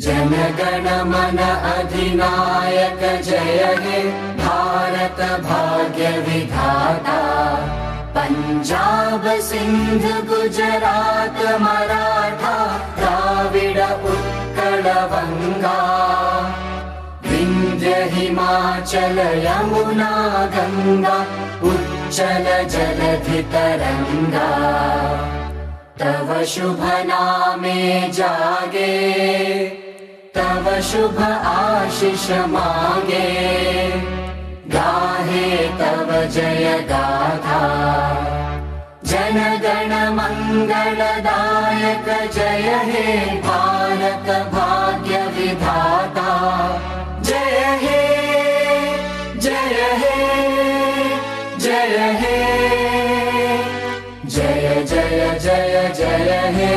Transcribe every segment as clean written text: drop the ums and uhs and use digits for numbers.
जनगण मन अधिनायक जय हे भारत भाग्य विधाता। पंजाब सिंध गुजरात मराठा द्राविड उत्कल बंगा। विंध्य हिमाचल यमुना गंगा उच्चल जलधि तरंगा। तव शुभ नामे जागे तव शुभ आशीष मांगे। गाहे तव जय गाथा जन गण मंगलदायक जय हे भारत भाग्य विधाता। जय हे जय हे जय हे जय जय जय जय हे।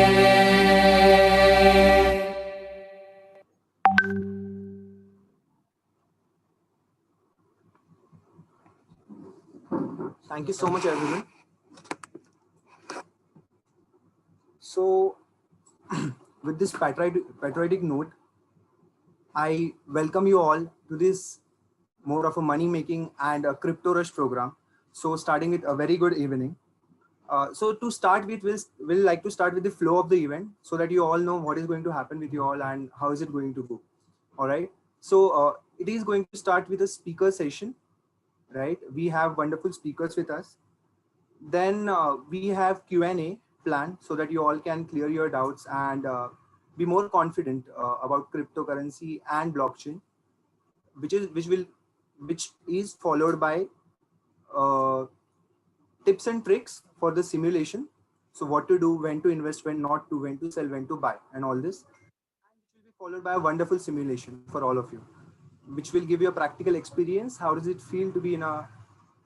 Thank you so much, everyone. So, with this patriotic note, I welcome you all to this more of a money-making and a Cryptorush program. So, starting with a very good evening. So, to start with, we'll like to start with the flow of the event so that you all know what is going to happen with you all and how is it going to go. All right. So, it is going to start with a speaker session. Right, we have wonderful speakers with us. Then we have Q&A planned so that you all can clear your doubts and be more confident about cryptocurrency and blockchain, which is followed by tips and tricks for the simulation. So what to do, when to invest, when not to, when to sell, when to buy, and all this. And it will be followed by a wonderful simulation for all of you, which will give you a practical experience. How does it feel to be in a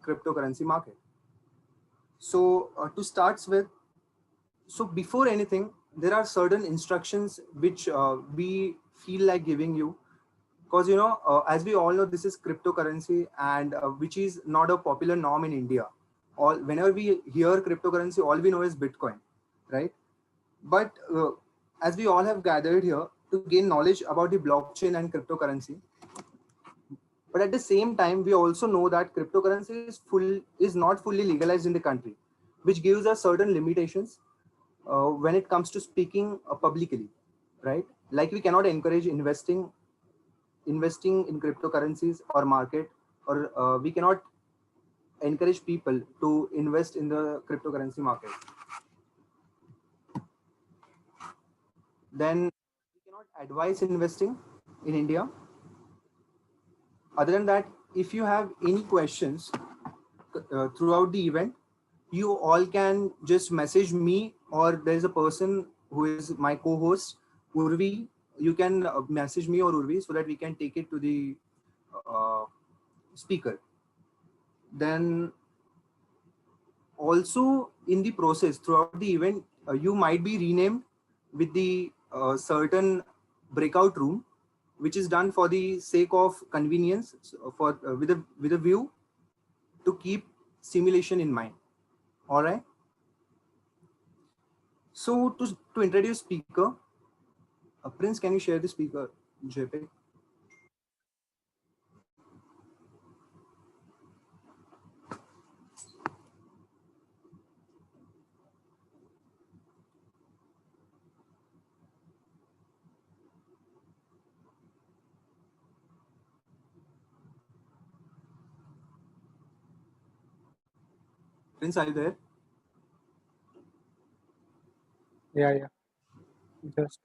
cryptocurrency market? So to start with, so before anything, there are certain instructions which we feel like giving you, because as we all know, this is cryptocurrency and which is not a popular norm in India. Whenever we hear cryptocurrency, all we know is Bitcoin, right? But as we all have gathered here to gain knowledge about the blockchain and cryptocurrency, but at the same time, we also know that cryptocurrency is not fully legalized in the country, which gives us certain limitations when it comes to speaking publicly, right? Like we cannot encourage investing in cryptocurrencies or market, or we cannot encourage people to invest in the cryptocurrency market. Then we cannot advise investing in India. Other than that, if you have any questions throughout the event, you all can just message me, or there's a person who is my co-host, Urvi. You can message me or Urvi so that we can take it to the speaker. Then also in the process throughout the event, you might be renamed with the certain breakout room, which is done for the sake of convenience, for with a view to keep simulation in mind. All right. So to introduce speaker, Prince, can you share the speaker JPEG? Prince, are you there? Yeah. Just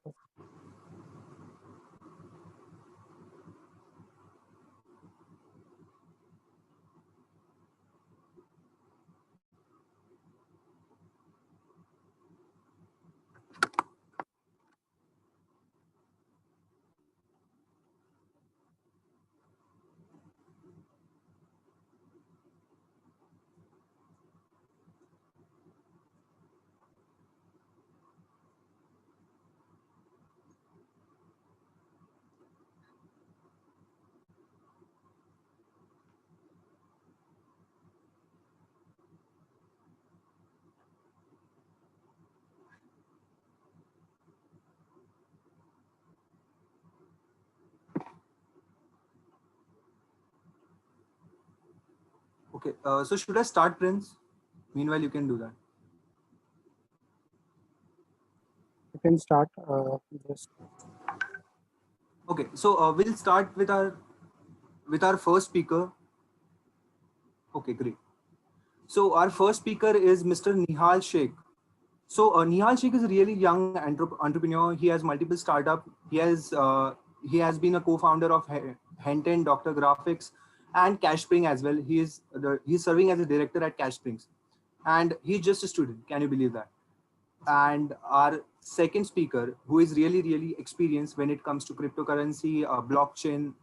Okay, so should I start, Prince? Meanwhile, you can do that. You can start. Just Okay, so we'll start with our first speaker. Okay, great. So our first speaker is Mr. Nihal Sheikh. So Nihal Sheikh is a really young entrepreneur. He has multiple startup. He has been a co-founder of Henten, Dr. Graphics, and Cash Spring as well. He's serving as a director at Cash Springs, and he's just a student. Can you believe that? And our second speaker, who is really really experienced when it comes to cryptocurrency, blockchain,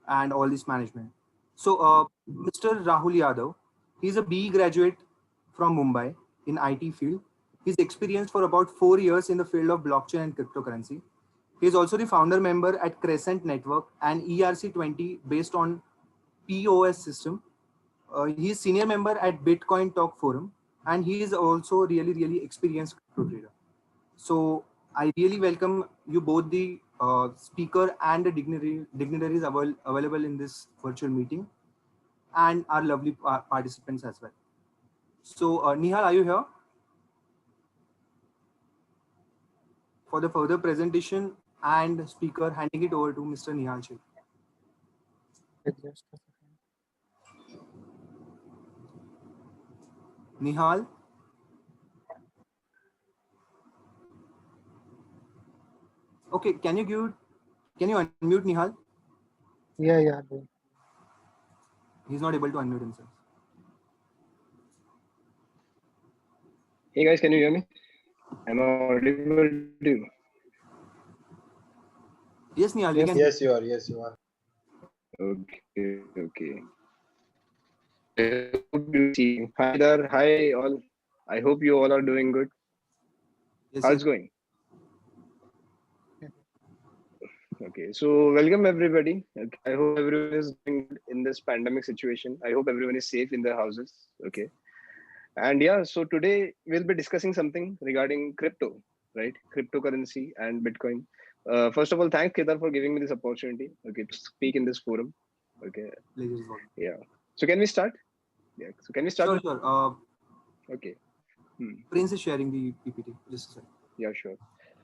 and all this management. So Mr. Rahul Yadav, he's a BE graduate from Mumbai in IT field. He's experienced for about 4 years in the field of blockchain and cryptocurrency. He is also the founder member at Crescent Network and ERC20 based on POS system. He is senior member at Bitcoin Talk Forum, and he is also really, really experienced crypto trader. So I really welcome you both, the speaker and the dignitaries available in this virtual meeting, and our lovely participants as well. So Nihal, are you here? For the further presentation and speaker, handing it over to Mr. Nihal Sheikh. just a second. Nihal? Okay, can you unmute Nihal? Yeah. Doing. He's not able to unmute himself. Hey guys, can you hear me? Am I audible to you? Yes, Nihal, we can. Yes, you are. Yes, you are. Okay. Hi there, hi all. I hope you all are doing good. Yes, How's yes. it going? Okay, so welcome everybody. Okay, I hope everyone is doing good in this pandemic situation. I hope everyone is safe in their houses. Okay. And yeah, so today we'll be discussing something regarding crypto, right? Cryptocurrency and Bitcoin. First of all, thanks Kedar for giving me this opportunity. Okay, to speak in this forum. Okay. Pleasure is all. Yeah. So can we start? Yeah. So can we start? Sure, sure. Okay. Prince is sharing the PPT. Just a second. Yeah, sure.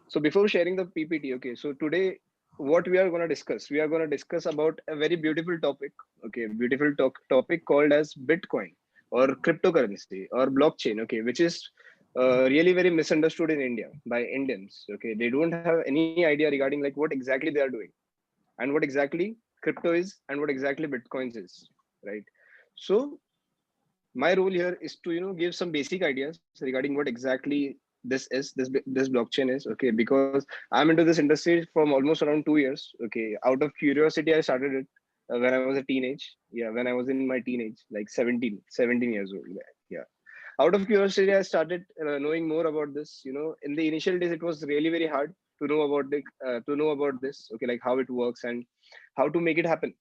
So before sharing the PPT, okay. So today, what we are going to discuss, we are going to discuss about a very beautiful topic. Okay, beautiful topic called as Bitcoin or cryptocurrency or blockchain. Okay, which is really very misunderstood in India by Indians. Okay, they don't have any idea regarding like what exactly they are doing and what exactly crypto is and what exactly Bitcoins is, right? So my role here is to give some basic ideas regarding what exactly this blockchain is. Okay, because I'm into this industry from almost around 2 years. Okay, out of curiosity I started it when I was a teenage. Yeah, when I was in my teenage, like 17 years old. Yeah, out of curiosity I started knowing more about this. In the initial days it was really very hard to know about this. Okay, like how it works and how to make it happen.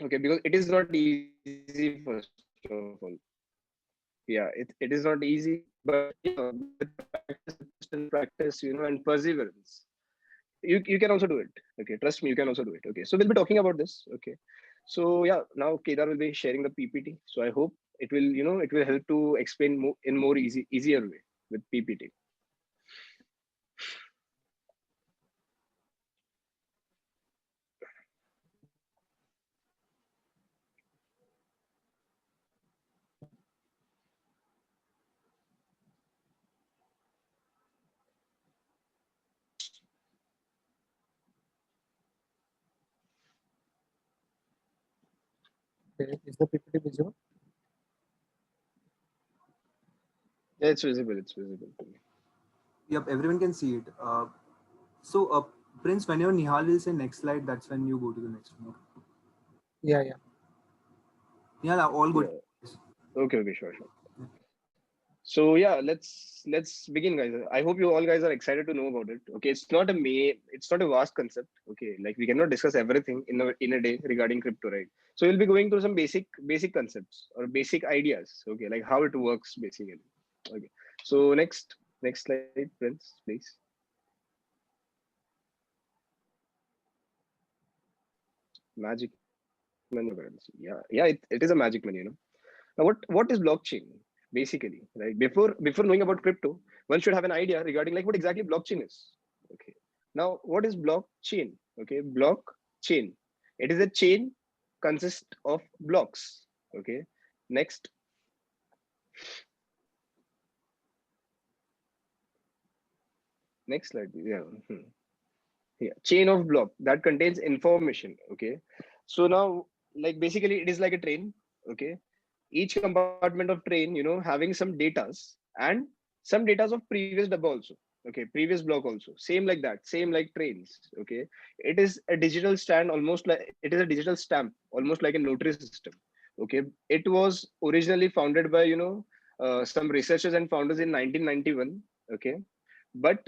Okay, because it is not easy first of all. Yeah, it is not easy, but with practice, with consistent practice, and perseverance, you can also do it. Okay, trust me, you can also do it. Okay, so we'll be talking about this. Okay, so yeah, now Kedar will be sharing the PPT. So I hope it will help to explain more in more easier way with PPT. Okay. Is the PPT visible? Yeah, it's visible. It's visible to me. Yep, everyone can see it. So Prince, whenever Nihal will say next slide, that's when you go to the next one. Yeah. Nihal, all good. Yeah. Okay, sure. So yeah, let's begin, guys. I hope you all guys are excited to know about it. Okay, it's not a vast concept. Okay, like we cannot discuss everything in a day regarding crypto, right? So we'll be going through some basic concepts or basic ideas. Okay, like how it works basically. Okay, so next slide, Prince, please. Magic money currency. Yeah, it is a magic money. Now, what is blockchain basically? Right, before knowing about crypto, one should have an idea regarding like what exactly blockchain is. Okay. Now, what is blockchain? Okay, blockchain. It is a chain consist of blocks. Okay. Next, next slide. Yeah. Yeah. Chain of block that contains information. Okay. So now, like basically, it is like a train. Okay. Each compartment of train, having some datas and some datas of previous double also. Okay, previous block also. Same like that. Same like trains. Okay. It is a digital stand, almost like it is a digital stamp, almost like a notary system. Okay. It was originally founded by some researchers and founders in 1991. Okay, but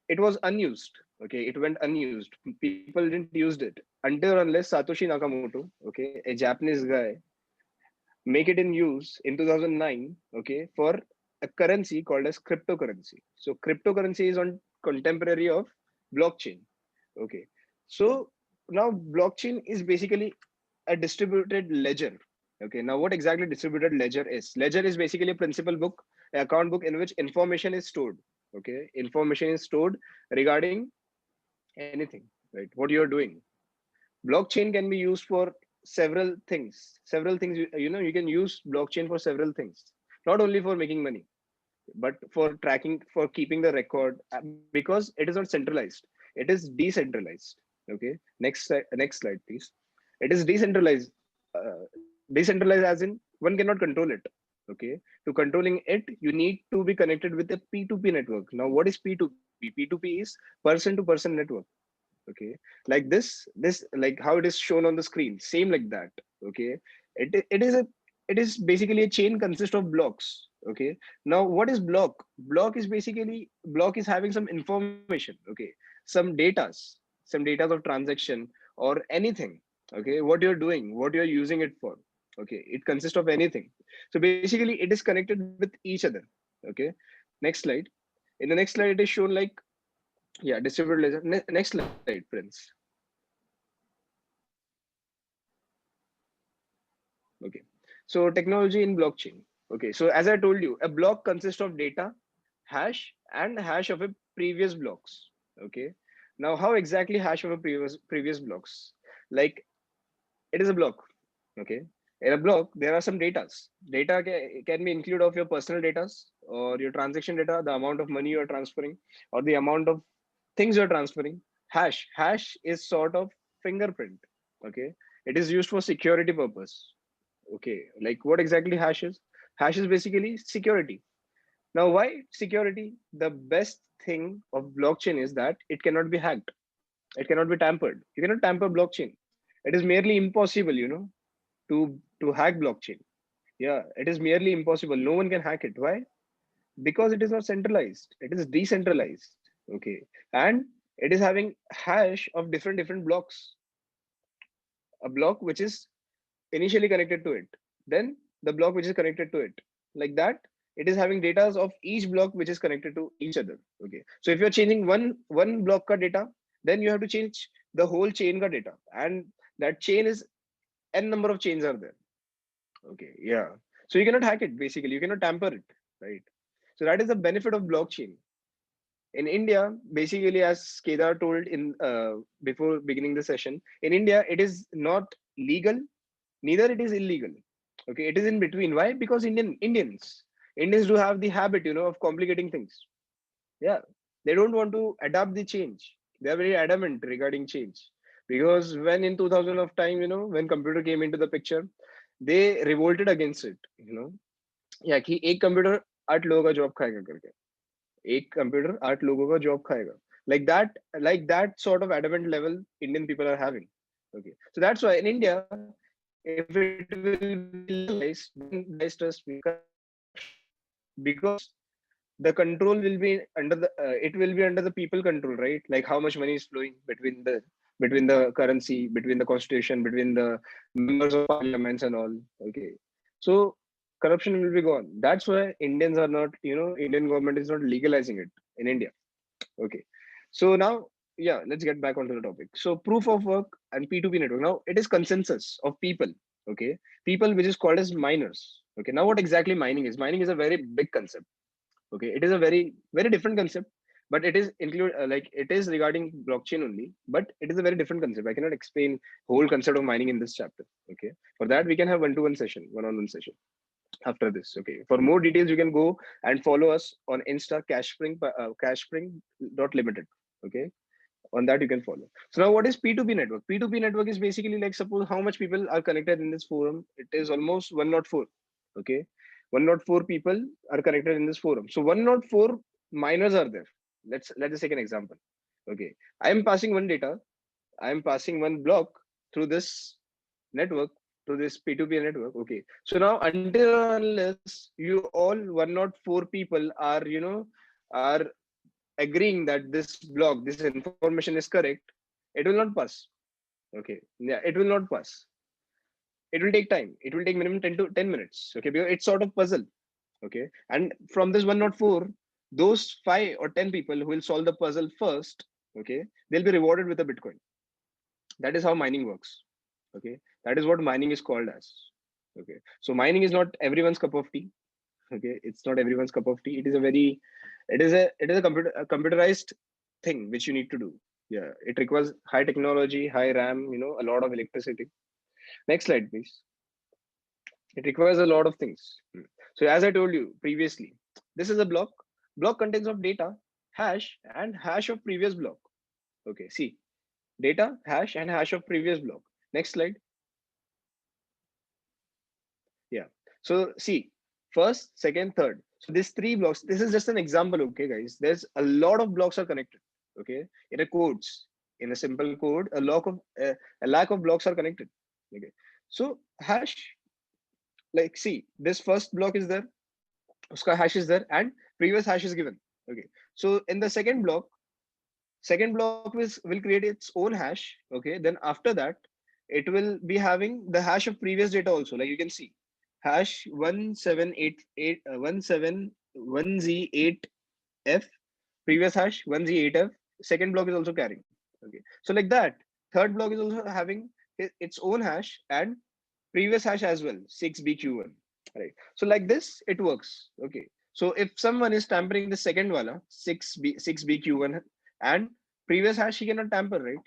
it was unused. Okay, it went unused. People didn't use it until unless Satoshi Nakamoto, okay, a Japanese guy, make it in use in 2009, okay, for a currency called as cryptocurrency. So cryptocurrency is on contemporary of blockchain. Okay, so now blockchain is basically a distributed ledger. Okay, now what exactly distributed ledger is? Ledger is basically a principal book, account book in which information is stored. Okay, information is stored regarding anything, right? What you're doing. Blockchain can be used for several things. You can use blockchain for several things, not only for making money, but for tracking, for keeping the record, because it is not centralized, it is decentralized. Okay, next slide please. It is decentralized. Decentralized as in one cannot control it. Okay, to controlling it you need to be connected with a P2P network. Now what is P2P? P2P is person to person network. Okay, like this, like how it is shown on the screen, same like that. Okay, it is basically a chain consist of blocks. Okay, now what is block? Block is having some information. Okay, some datas, some datas of transaction or anything. Okay, what you're doing, what you're using it for. Okay, it consists of anything. So basically it is connected with each other. Okay, next slide. In the next slide it is shown like, yeah, distributed ledger. Next slide, Prince. Okay. So technology in blockchain. Okay. So as I told you, a block consists of data, hash, and hash of a previous blocks. Okay. Now, how exactly hash of a previous blocks? Like it is a block. Okay. In a block, there are some datas. Data can be included of your personal data or your transaction data, the amount of money you are transferring, or the amount of things you're transferring. Hash is sort of fingerprint. Okay, it is used for security purpose. Okay, like what exactly hash is? Hash is basically security. Now why security? The best thing of blockchain is that it cannot be hacked, it cannot be tampered. You cannot tamper blockchain. It is merely impossible, to hack blockchain. Yeah, it is merely impossible. No one can hack it. Why? Because it is not centralized, it is decentralized. Okay, and it is having hash of different blocks. A block which is initially connected to it, then the block which is connected to it, like that. It is having data of each block which is connected to each other. Okay, so if you're changing one block ka data, then you have to change the whole chain ka data, and that chain is n number of chains are there. Okay, yeah, so you cannot hack it, basically you cannot tamper it, right? So that is the benefit of blockchain. In India, basically, as Kedar told in before beginning the session, in India it is not legal, neither it is illegal. Okay, it is in between. Why? Because Indians do have the habit, of complicating things. Yeah, they don't want to adapt the change. They are very adamant regarding change, because when in 2000 of time, when computer came into the picture, they revolted against it. Yeah, कि एक computer 8 लोगों का job खाएगा करके, एक computer 8 लोगों का job खाएगा, like that sort of adamant level Indian people are having. Okay, so that's why in India, if it will be legalized, then guys, trust me, because the control will be under the it will be under the people control, right? Like how much money is flowing between the currency, between the constitution, between the members of parliaments and all. Okay, so corruption will be gone. That's why Indians are not, Indian government is not legalizing it in India. Okay, so now, yeah, let's get back onto the topic. So proof of work and P2P network. Now it is consensus of people. Okay, people which is called as miners. Okay, now what exactly mining is? Mining is a very big concept. Okay, it is a very different concept, but it is include like it is regarding blockchain only, but it is a very different concept. I cannot explain whole concept of mining in this chapter. Okay, for that we can have one-to-one session, one-on-one session after this. Okay, for more details you can go and follow us on Insta cashspring.limited. Okay, on that you can follow. So now what is P2P network? P2P network is basically like, suppose how much people are connected in this forum. It is almost 104. Okay, 104 people are connected in this forum. So 104 miners are there. Let's take an example. Okay, I am passing one data, I am passing one block through this network, to this P2P network. Okay, so now until unless you all 104 people are, are agreeing that this block, this information is correct, it will not pass. Okay, yeah, it will not pass. It will take time. It will take minimum 10 to 10 minutes. Okay, because it's sort of puzzle. Okay, and from this 104, those 5 or 10 people who will solve the puzzle first, okay, they'll be rewarded with a Bitcoin. That is how mining works. Okay, that is what mining is called as. Okay, so mining is not everyone's cup of tea. Okay, it's not everyone's cup of tea. It is a very, it is a computerized thing which you need to do. Yeah, it requires high technology, high RAM, a lot of electricity. Next slide, please. It requires a lot of things. So as I told you previously, this is a block. Block contains of data, hash, and hash of previous block. Okay, see, data, hash, and hash of previous block. Next slide. Yeah. So see, first, second, third. So these 3 blocks, this is just an example. Okay, guys, there's a lot of blocks are connected. Okay, in a codes, in a simple code, a lack of blocks are connected. Okay, so hash, like see, this first block is there, uska hash is there, and previous hash is given. Okay, so in the second block will create its own hash. Okay, then after that it will be having the hash of previous data also, like you can see hash 1788 1z8f, previous hash 1z8f, second block is also carrying. Okay, so like that, third block is also having its own hash and previous hash as well, 6bq1, right? So like this it works. Okay, so if someone is tampering the second wala 6bq1 and previous hash, he cannot tamper, right?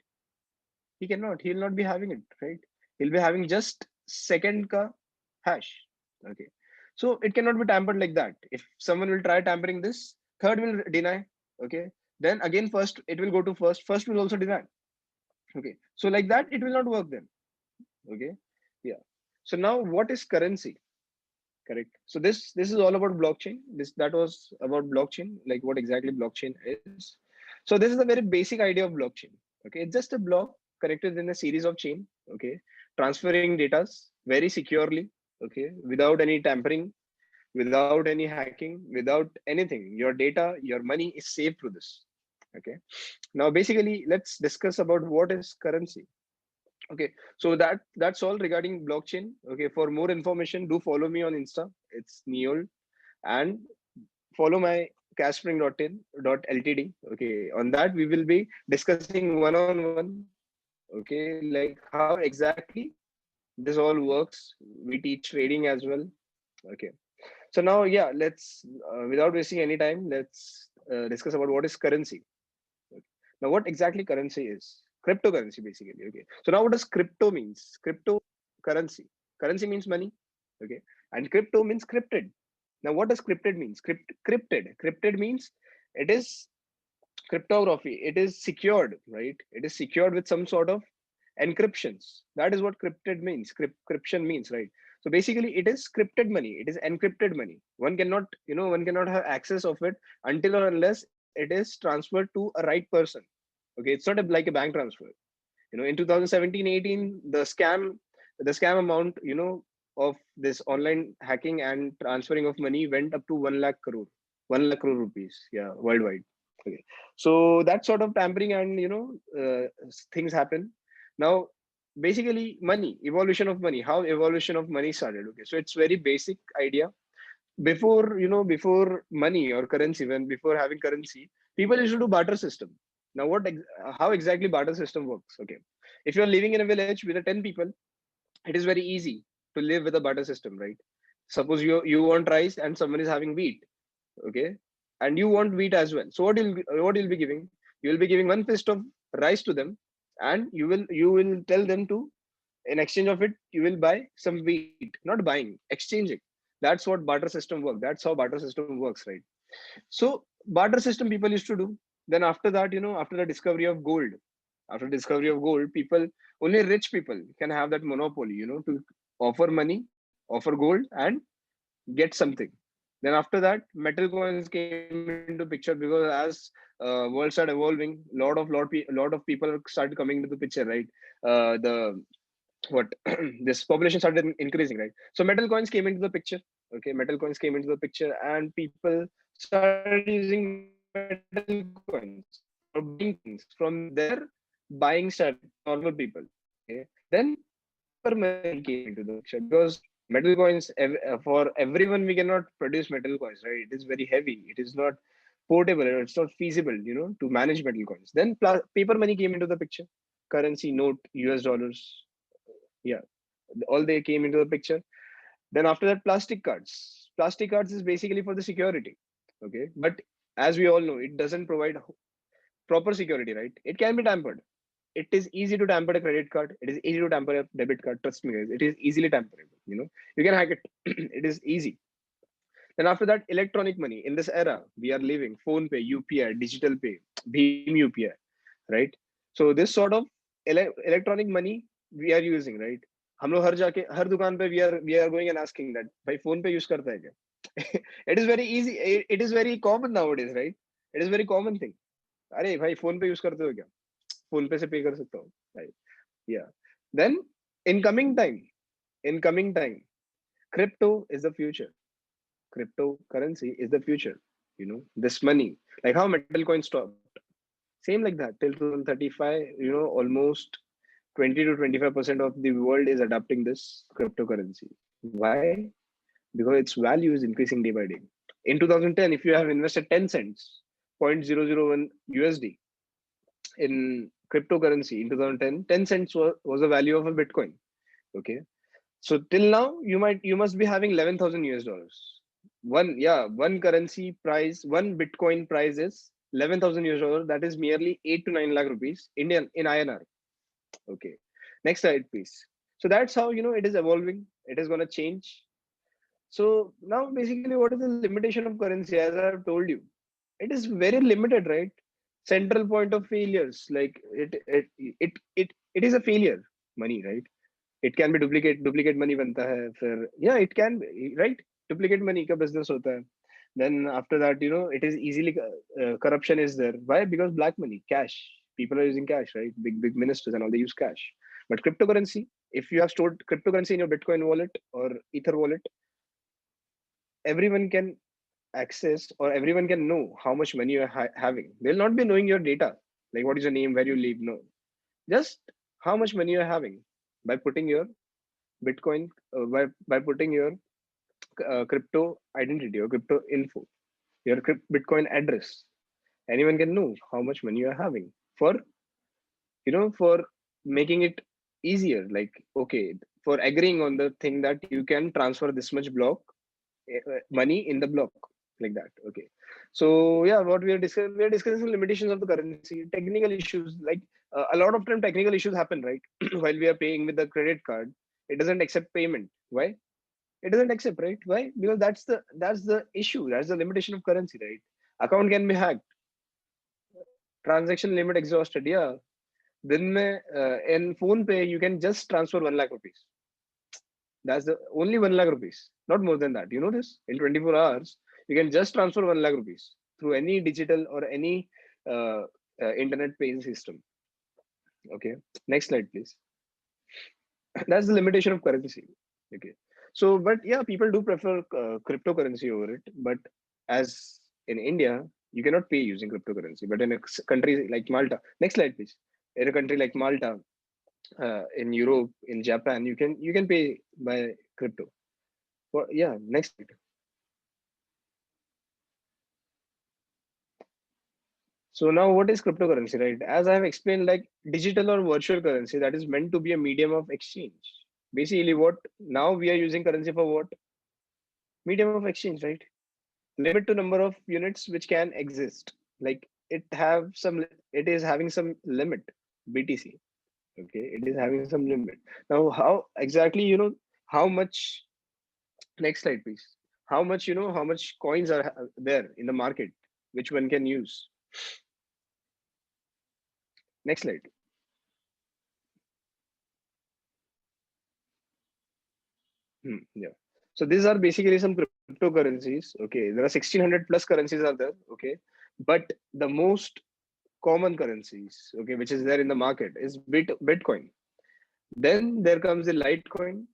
He'll not be having it, right? He'll be having just second ka hash. Okay, so it cannot be tampered like that. If someone will try tampering this, third will deny. Okay, then again first it will go to first will also deny. Okay, so like that it will not work then. Okay, yeah. So now what is currency? Correct. So this is all about blockchain. That was about blockchain, like what exactly blockchain is. So this is a very basic idea of blockchain. Okay, it's just a block connected in a series of chain. Okay, transferring data very securely. Okay, without any tampering, without any hacking, without anything. Your data, your money is safe through this. Okay, now basically let's discuss about what is currency. Okay, so that's all regarding blockchain. Okay, for more information, do follow me on Insta. It's Neol, and follow my cashspring.in.ltd. Okay, on that we will be discussing one-on-one. Okay, like how exactly this all works. We teach trading as well. Okay, so now yeah, let's without wasting any time, let's discuss about what is currency. Okay. Now, what exactly currency is? Cryptocurrency, basically. Okay. So now, what does crypto means? Crypto currency. Currency means money. Okay. And crypto means cryptid. Now, what does cryptid means? Cryptid. Cryptid means it is cryptography. It is secured, right? It is secured with some sort of encryptions. That is what cryptid means. Encryption means, right? So basically, it is scripted money. It is encrypted money. One cannot have access of it until or unless it is transferred to a right person. Okay, it's not like a bank transfer. In 2017-18, the scam amount, of this online hacking and transferring of money went up to 1 lakh crore, 1 lakh crore rupees, yeah, worldwide. Okay, so that sort of tampering and things happen. Now, basically, money, evolution of money, how evolution of money started. Okay, so it's very basic idea. Before money or currency, when before having currency, people used to do barter system. Now how exactly barter system works? Okay, if you're living in a village with a 10 people, it is very easy to live with a barter system, right? Suppose you want rice and someone is having wheat, okay, and you want wheat as well. So what you'll be giving? You will be giving one fist of rice to them, and you will tell them to, in exchange of it, you will buy some wheat. Not buying, exchanging. That's what barter system works. That's how barter system works, right? So barter system people used to do. Then after that, after the discovery of gold, people, only rich people can have that monopoly, to offer money, offer gold, and get something. Then after that, metal coins came into picture, because as world started evolving, lot of people started coming into the picture, right? The what this population started increasing, right? So metal coins came into the picture. Okay, metal coins came into the picture, and people started using metal coins for buying things. From there, buying started normal people. Okay, then paper money came into the picture, because metal coins, for everyone we cannot produce metal coins, right? It is very heavy, it is not portable, it's not feasible, to manage metal coins. Then paper money came into the picture. Currency, note, US dollars, yeah, all they came into the picture. Then after that, plastic cards is basically for the security. Okay, but as we all know, it doesn't provide proper security, right? It can be tampered. It is easy to tamper a credit card. It is easy to tamper a debit card. Trust me, guys. It is easily tamperable. You can hack it. It is easy. Then after that, electronic money. In this era, we are living phone pay, UPI, digital pay, Bheem UPI, right? So this sort of electronic money we are using, right? हम लोग हर जाके हर दुकान पे we are going and asking that भाई phone पे use करता है क्या? It is very easy. It is very common nowadays, right? It is very common thing. अरे भाई phone पे use करते हो क्या? Phone पे से pay कर सकता हूँ, right? Yeah. Then in coming time, in coming time, crypto is the future. Cryptocurrency is the future. This money, like how metal coin stopped, same like that till 2035. Almost 20 to 25% of the world is adopting this cryptocurrency. Why? Because its value is increasing day by day. In 2010, if you have invested 10 cents, 0.001 USD in cryptocurrency in 2010, 10 cents was the value of a Bitcoin. Okay. So till now, you must be having 11,000 US dollars. One currency price, one Bitcoin price is 11,000 US dollars. That is merely 8 to 9 lakh rupees Indian in INR. Okay. Next slide, please. So that's how it is evolving. It is going to change. So now basically, what is the limitation of currency? As I have told you, it is very limited, right? Central point of failures, like it is a failure. Money, right? It can be duplicate money बनता है फिर, yeah, it can be, right? Duplicate money का business होता है. Then after that, it is easily corruption is there. Why? Because black money, cash. People are using cash, right? Big ministers and all, they use cash. But cryptocurrency, if you have stored cryptocurrency in your Bitcoin wallet or Ether wallet, everyone can access, or everyone can know how much money you're having. They'll not be knowing your data, like what is your name, where you live. No, just how much money you're having by putting your Bitcoin, by putting your crypto identity or crypto info, your Bitcoin address. Anyone can know how much money you're having for, for making it easier. Like, okay, for agreeing on the thing that you can transfer this much block money in the block, like that. Okay. So yeah, what we are discussing limitations of the currency, technical issues. Like a lot of time technical issues happen, right? While we are paying with the credit card, it doesn't accept payment. Why? It doesn't accept, right? Why? Because that's the issue. That's the limitation of currency, right? Account can be hacked. Transaction limit exhausted. Yeah. Then in phone pay you can just transfer 1 lakh rupees. That's the only 1 lakh rupees, not more than that. You know this? In 24 hours, you can just transfer 1 lakh rupees through any digital or any uh, internet paying system. Okay. Next slide, please. That's the limitation of currency. Okay. So, but yeah, people do prefer cryptocurrency over it. But as in India, you cannot pay using cryptocurrency. But in a country like Malta, next slide, please. In a country like Malta, in Europe, in Japan, you can pay by crypto. Well, yeah, next slide. So now what is cryptocurrency, right? As I have explained, like digital or virtual currency that is meant to be a medium of exchange. Basically, what now we are using currency for what? medium of exchange, right? Limit to number of units which can exist. Like it is having some limit. BTC. Okay, it is having some limit. Now, how exactly, how much? Next slide, please. How much coins are there in the market, which one can use? Next slide. Yeah. So these are basically some cryptocurrencies. Okay, there are 1600 plus currencies are there. Okay, but the most common currencies, okay, which is there in the market is Bitcoin. Then there comes the Litecoin,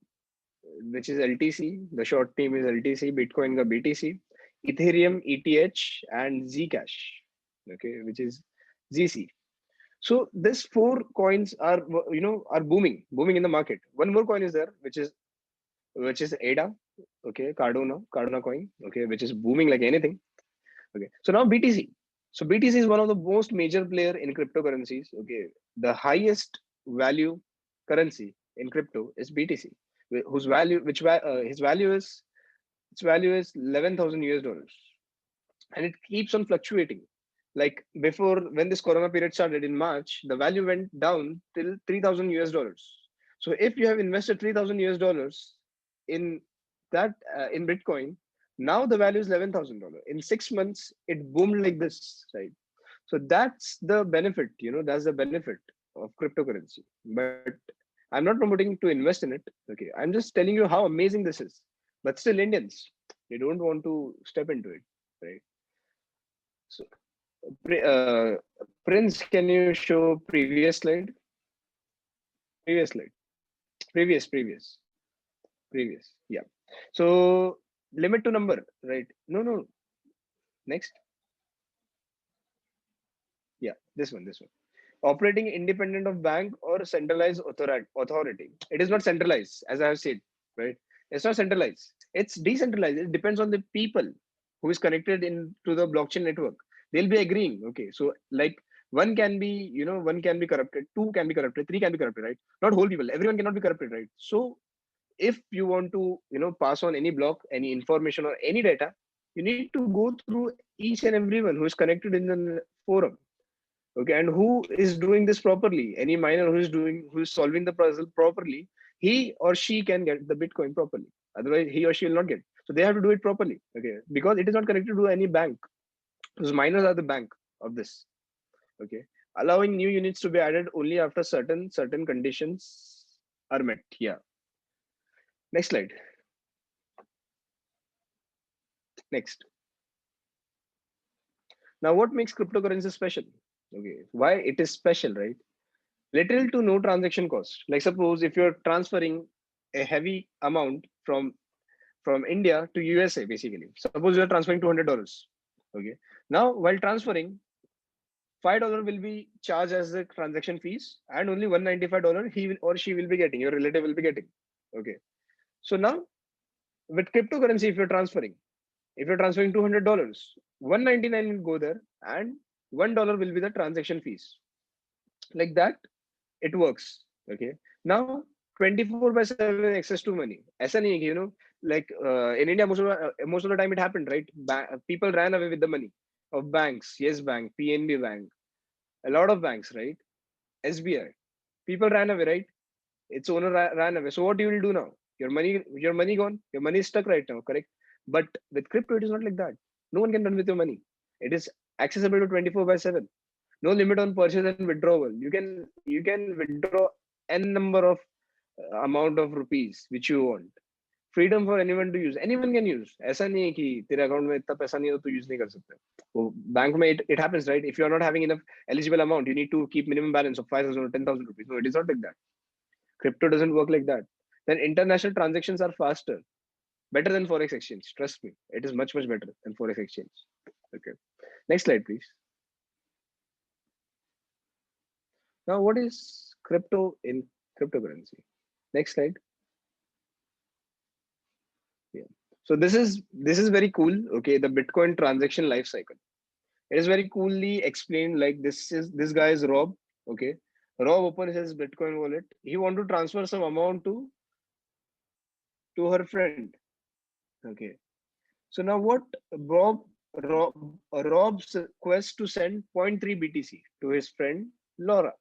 which is LTC. The short name is LTC. Bitcoin ka BTC, Ethereum ETH, and Zcash. Okay, which is ZC. So these four coins are are booming in the market. One more coin is there, which is ADA. Okay, Cardano coin. Okay, which is booming like anything. Okay, so now BTC. So BTC is one of the most major player in cryptocurrencies. Okay, the highest value currency in crypto is BTC, whose value, his value is 11,000 US dollars, and it keeps on fluctuating. Like before, when this Corona period started in March, the value went down till 3,000 US dollars. So if you have invested 3,000 US dollars in that in Bitcoin, now the value is $11,000. In 6 months, it boomed like this, right? So that's the benefit, that's the benefit of cryptocurrency. But I'm not promoting to invest in it. Okay, I'm just telling you how amazing this is. But still, Indians, they don't want to step into it, right? So, Prince, can you show previous slide? Previous slide. Previous. Yeah. So limit to number, right? No. Next. Yeah, this one. Operating independent of bank or centralized authority. It is not centralized, as I have said, right? It's not centralized. It's decentralized. It depends on the people who is connected into the blockchain network. They'll be agreeing. Okay, so like one can be corrupted, two can be corrupted, three can be corrupted, right? Not whole people. Everyone cannot be corrupted, right? So if you want to pass on any block, any information or any data, you need to go through each and everyone who is connected in the forum. Okay, and who is doing this properly? Any miner who is solving the puzzle properly, he or she can get the Bitcoin properly. Otherwise, he or she will not get. So they have to do it properly. Okay, because it is not connected to any bank. Those miners are the bank of this. Okay, allowing new units to be added only after certain conditions are met. Yeah. Next slide. Next. Now, what makes cryptocurrency special? Okay, why it is special, right? Little to no transaction cost. Like suppose if you're transferring a heavy amount from India to USA, basically. Suppose you're transferring $200. Okay. Now, while transferring, $5 will be charged as the transaction fees, and only $195 he or she will be getting. Your relative will be getting. Okay. So now, with cryptocurrency, if you're transferring $200, 199 will go there, and $1 will be the transaction fees. Like that, it works. Okay. Now 24/7 access to money. ऐसा नहीं है कि, like in India, most of the time it happened, right? People ran away with the money of banks. Yes Bank, PNB Bank, a lot of banks, right? SBI. People ran away, right? Its owner ran away. So what you will do now? Your money gone. Your money is stuck right now, correct? But with crypto, it is not like that. No one can run with your money. It is accessible to 24/7. No limit on purchase and withdrawal. You can withdraw n number of amount of rupees which you want. Freedom for anyone to use. Anyone can use. ऐसा नहीं है कि तेरे account में इतना पैसा नहीं है तो तू यूज नहीं कर सकता. वो बैंक में it happens, right? If you are not having enough eligible amount, you need to keep minimum balance of 5,000 or 10,000 rupees. No, it is not like that. Crypto doesn't work like that. Then international transactions are faster, better than forex exchange. Trust me, it is much better than forex exchange. Okay. Next slide, please. Now, what is crypto in cryptocurrency? Next slide. Yeah. So this is very cool. Okay, the Bitcoin transaction life cycle. It is very coolly explained. Like this guy is Rob. Okay, Rob opens his Bitcoin wallet. He want to transfer some amount to her friend. Okay, So now what Bob Rob's quest to send zero point 0.3 BTC to his friend Laura.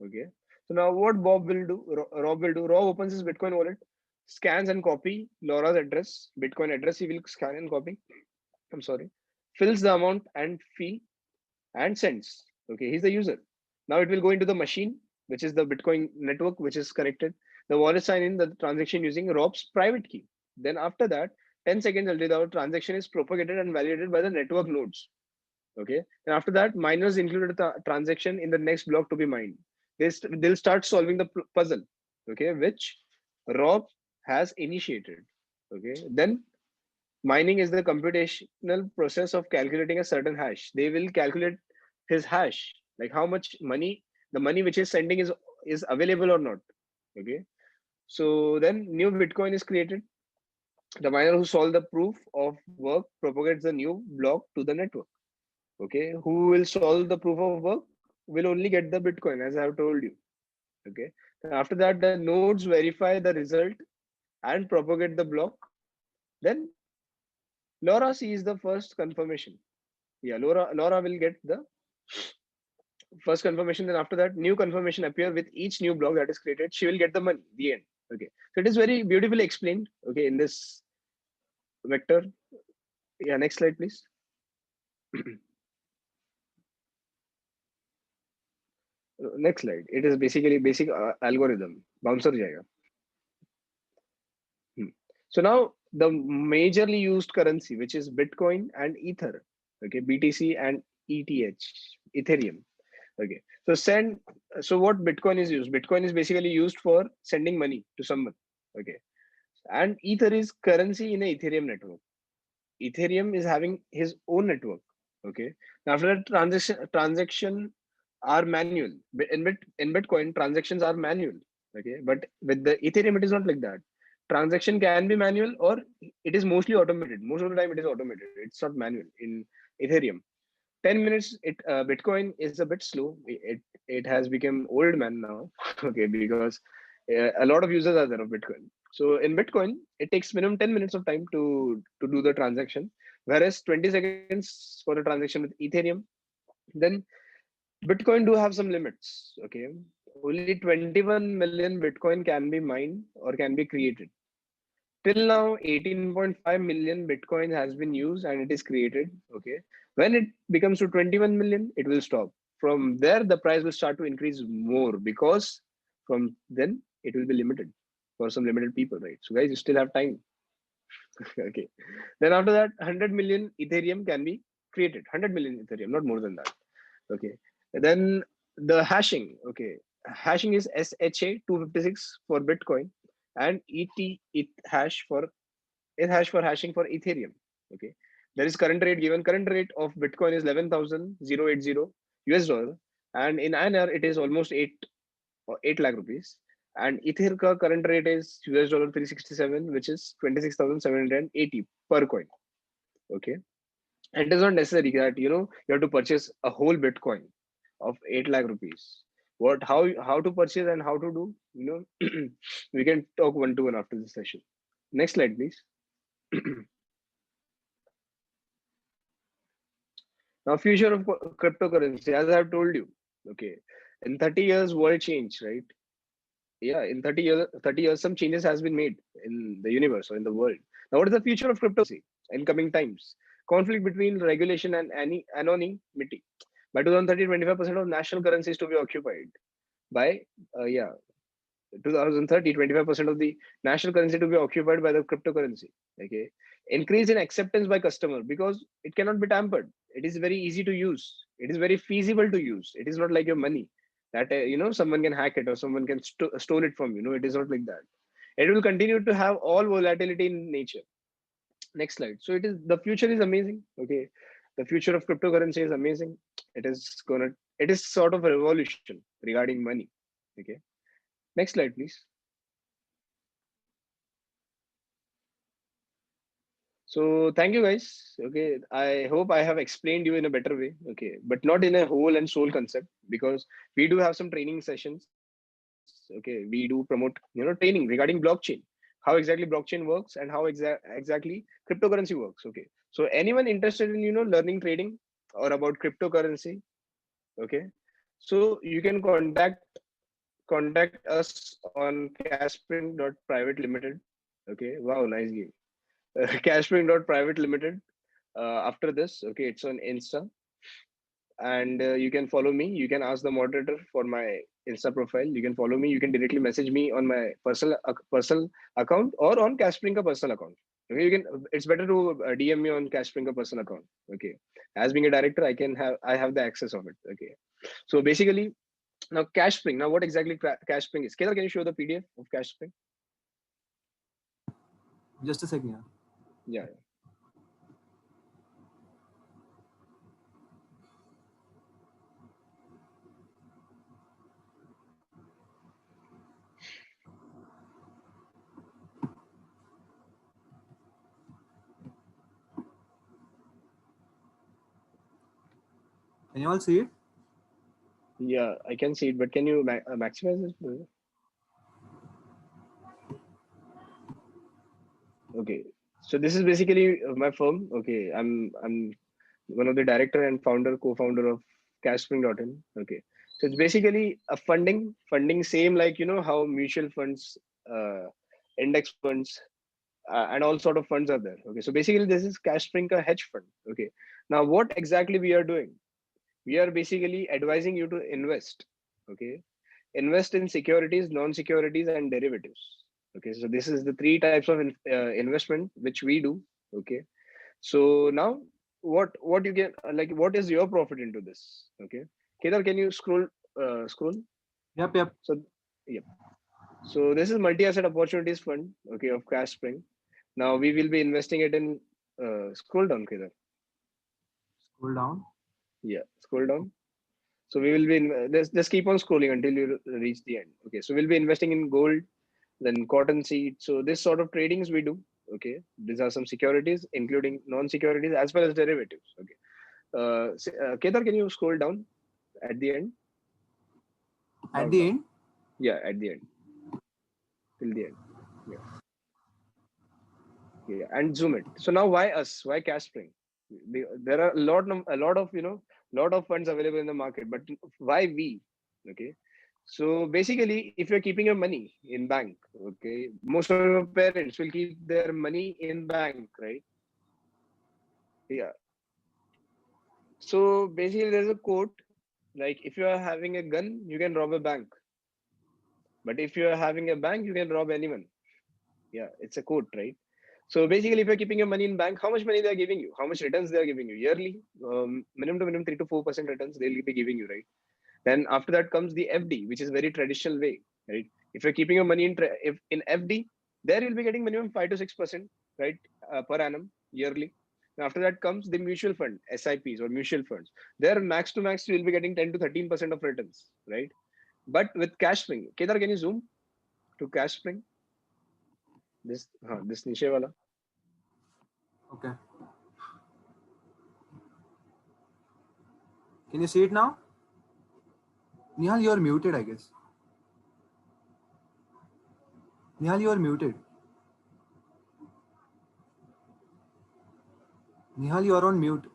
Okay. So now what Bob will do, Rob will do, Rob opens his Bitcoin wallet, scans and copy Laura's address, Bitcoin address, he will scan and copy. I'm sorry, fills the amount and fee and sends. Okay, he's the user. Now it will go into the machine, which is the Bitcoin network, which is connected. The wallet sign in the transaction using Rob's private key. Then after that, 10 seconds later, the transaction is propagated and validated by the network nodes. Okay, and after that, miners included the transaction in the next block to be mined. They'll start solving the puzzle. Okay, which Rob has initiated. Okay, then mining is the computational process of calculating a certain hash. They will calculate his hash, like how much money, the money which is sending is available or not. Okay, so then new Bitcoin is created. The miner who solved the proof of work propagates the new block to the network. Okay, who will solve the proof of work will only get the Bitcoin, as I have told you. Okay, after that, the nodes verify the result and propagate the block. Then Laura sees the first confirmation. Yeah, Laura will get the first confirmation. Then after that, new confirmation appear with each new block that is created. She will get the money. The end. Okay, so it is very beautifully explained. Okay, in this vector. Yeah, next slide, please. Next slide. It is basically basic algorithm. Bouncer jayega. So now the majorly used currency, which is Bitcoin and Ether. Okay, BTC and ETH, Ethereum. Okay, so so what Bitcoin is used? Bitcoin is basically used for sending money to someone. Okay, and Ether is currency in a Ethereum network. Ethereum is having his own network. Okay, now after that, transaction are manual. In Bitcoin, transactions are manual. Okay, but with the Ethereum, it is not like that. Transaction can be manual or it is mostly automated. Most of the time, it is automated. It's not manual in Ethereum. 10 minutes. Bitcoin is a bit slow. It has become old man now. Okay, because a lot of users are there of Bitcoin. So in Bitcoin, it takes minimum 10 minutes of time to do the transaction, whereas 20 seconds for the transaction with Ethereum. Then Bitcoin do have some limits. Okay, only 21 million Bitcoin can be mined or can be created. Till now, 18.5 million Bitcoin has been used and it is created. Okay, when it becomes to 21 million, it will stop. From there, the price will start to increase more because from then it will be limited for some limited people, right? So guys, you still have time. Okay. Then after that, 100 million Ethereum can be created. 100 million Ethereum, not more than that. Okay. Then the hashing. Okay. Hashing is SHA 256 for Bitcoin and ETH hash for hashing for Ethereum. Okay. There is current rate given. Current rate of Bitcoin is 11,080 US dollar. And in INR, it is almost 8 lakh rupees. And Ether ka current rate is US dollar 367, which is 26,780 per coin. Okay. And it is not necessary that you have to purchase a whole Bitcoin of 8 lakh rupees. How to purchase and how to do, we can talk one to one after this session. Next slide, please. Now, future of cryptocurrency, as I have told you, okay, in 30 years, world change, right? Yeah, in 30 years, some changes has been made in the universe or in the world. Now, what is the future of cryptocurrency in coming times? Conflict between regulation and anonymity. By 2030, 25% of national currencies to be occupied by, 2030, 25% of the national currency to be occupied by the cryptocurrency. Okay, increase in acceptance by customer because it cannot be tampered. It is very easy to use. It is very feasible to use. It is not like your money that someone can hack it or someone can stole it from you. No, it is not like that. It will continue to have all volatility in nature. Next slide. So the future is amazing. Okay, the future of cryptocurrency is amazing. It is sort of a revolution regarding money. Okay, next slide, please. So thank you guys. Okay, I hope I have explained you in a better way. Okay, but not in a whole and soul concept because we do have some training sessions. Okay, we do promote training regarding blockchain, how exactly blockchain works and how exactly cryptocurrency works. Okay, so anyone interested in learning trading or about cryptocurrency, okay, so you can contact us on cashspring.private limited. Okay, wow, nice game. Cashspring.private limited. After this, okay, it's on Insta, and you can follow me. You can ask the moderator for my Insta profile. You can follow me. You can directly message me on my personal account or on Cashspring personal account. Okay, you can. It's better to DM me on Cashspring personal account. Okay, as being a director, I have the access of it. Okay, so basically now Cashspring. Now what exactly Cashspring is? Kedar, can you show the PDF of Cashspring? Just a second. Yeah. Can you all see it? Yeah, I can see it, but can you maximize it? Okay, so this is basically my firm. Okay, I'm one of the director and co-founder of Cashspring.in. Okay, so it's basically a funding same like how mutual funds, index funds, and all sort of funds are there. Okay, so basically this is Cashspring a hedge fund. Okay, now what exactly we are doing? We are basically advising you to invest. Okay, invest in securities, non-securities, and derivatives. Okay, so this is the three types of investment which we do. Okay, so now what you get, like what is your profit into this? Okay, Kedar, can you scroll? Yep. So yeah, so this is multi-asset opportunities fund. Okay, of Cashspring. Now we will be investing it in. Scroll down, Kedar. Scroll down. Yeah, scroll down. So we will be just keep on scrolling until you reach the end. Okay, so we'll be investing in gold, then cotton seed. So this sort of tradings we do. Okay, these are some securities, including non-securities as well as derivatives. Okay, Kedar, can you scroll down at the end? At Down, the down. end? Yeah, at the end, till the end. Yeah, yeah, and zoom it. So now, why us? Why Cashspring? There are lot of funds available in the market, but why we? Okay, so basically, if you're keeping your money in bank, okay, most of your parents will keep their money in bank, right? Yeah. So basically, there's a quote like, if you are having a gun, you can rob a bank, but if you are having a bank, you can rob anyone. Yeah, it's a quote, right? So basically, if you're keeping your money in bank, how much money they are giving you, how much returns they are giving you yearly, minimum to minimum 3 to 4% returns they'll be giving you, right? Then after that comes the FD, which is very traditional way, right? If you're keeping your money if in FD, there you'll be getting minimum 5 to 6%, right, per annum yearly. And after that comes the mutual fund, SIPs or mutual funds. There max to max you'll be getting 10 to 13% of returns, right? But with Cashspring, Kedar, can you zoom to Cashspring? This niche wala. Okay. Can you see it now? Nihal, you are muted, I guess. Nihal, you are muted. Nihal, you are on mute.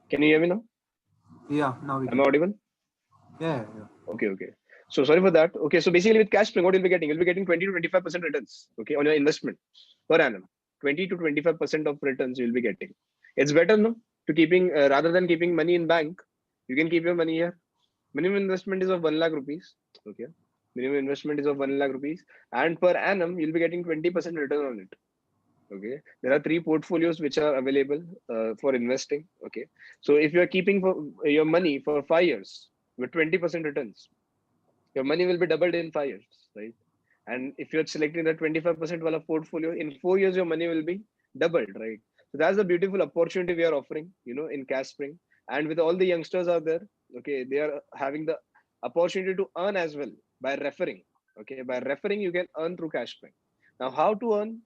Can you hear me now? Yeah, now we Am can. I audible? Yeah. Okay. So sorry for that. Okay, so basically with Cashspring, what you'll be getting? You'll be getting 20 to 25% returns, okay, on your investment per annum. 20 to 25% of returns you'll be getting. It's better, no? To keeping rather than keeping money in bank, you can keep your money here. Minimum investment is of 1 lakh rupees. Okay. Minimum investment is of 1 lakh rupees. And per annum, you'll be getting 20% return on it. Okay, there are three portfolios which are available for investing. Okay, so if you are keeping your money for 5 years with 20% returns, your money will be doubled in 5 years, right? And if you're selecting the 25% wala portfolio, in 4 years your money will be doubled, right? So that's a beautiful opportunity we are offering, in Cashspring. And with all the youngsters out there, okay, they are having the opportunity to earn as well by referring. Okay, by referring you can earn through Cashspring. Now, how to earn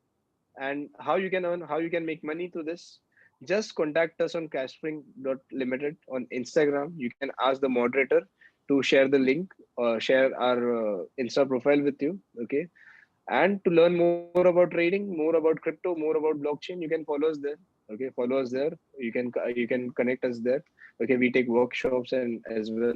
and how you can earn, how you can make money through this? just contact us on cashspring.limited on Instagram. You can ask the moderator to share the link or share our Insta profile with you. Okay. And to learn more about trading, more about crypto, more about blockchain, you can follow us there. Okay, follow us there. You can connect us there. Okay, we take workshops and as well.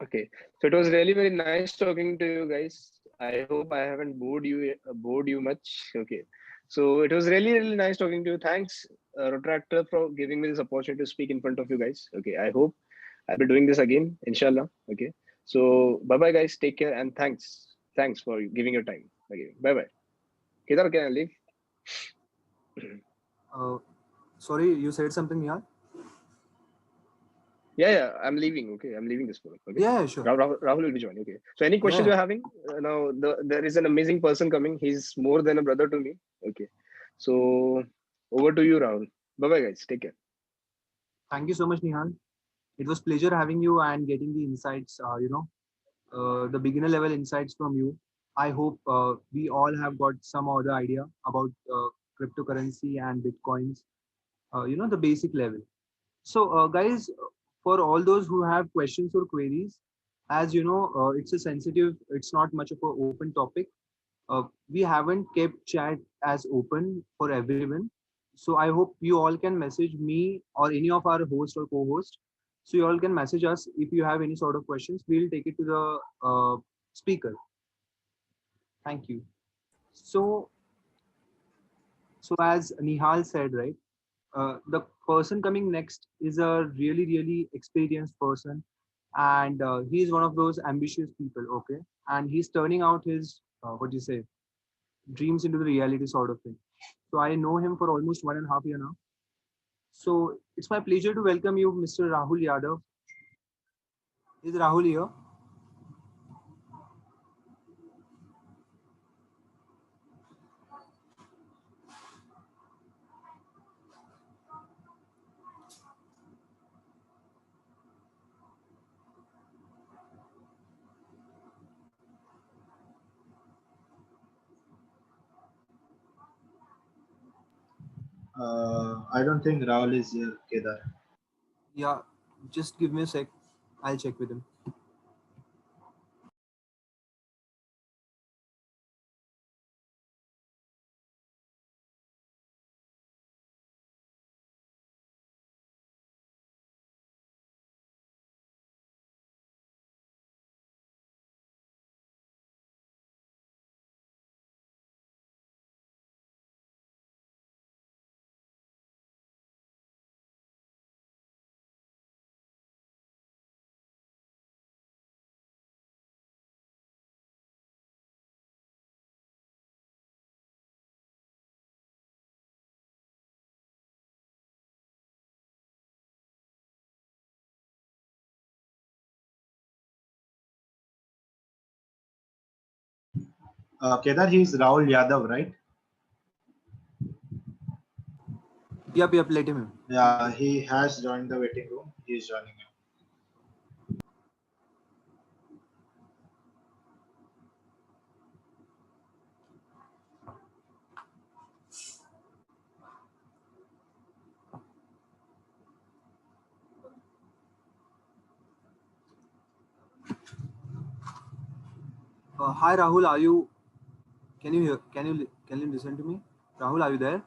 Okay, so it was really very nice talking to you guys. I hope I haven't bored you much. Okay, so it was really nice talking to you. Thanks, Retractor, for giving me this opportunity to speak in front of you guys. Okay, I hope I'll be doing this again, inshallah. Okay, so bye bye, guys. Take care and thanks for giving your time. Okay, bye bye. Kedar, can I leave? Uh, sorry, you said something, Nihal? Yeah, I'm leaving. Okay, I'm leaving this forum. Okay, Yeah, sure. Rahul will be joining. Okay, so any questions Yeah. you're having now? There is an amazing person coming. He's more than a brother to me. Okay, so over to you, Rahul. Bye bye, guys. Take care. Thank you so much, Nihal. It was pleasure having you and getting the insights, the beginner level insights from you. I hope we all have got some other idea about cryptocurrency and Bitcoins, the basic level. So, guys, for all those who have questions or queries, as you know, it's not much of an open topic. We haven't kept chat as open for everyone. So I hope you all can message me or any of our host or co-host. So you all can message us if you have any sort of questions. We'll take it to the speaker. Thank you. So, so as Nihal said, right, the person coming next is a really experienced person, and he is one of those ambitious people. Okay, and he's turning out his what do you say dreams into the reality sort of thing. So I know him for almost 1.5 years now. So it's my pleasure to welcome you, Mr. Rahul Yadav. Is Rahul here? I don't think Rahul is here, Kedar. Yeah, just give me a sec. I'll check with him. Kedar, he is Rahul Yadav, right? Yep, let him in. Yeah, he has joined the waiting room. He is joining now. Hi Rahul, are you? Can you hear? Can you listen to me? Rahul, are you there?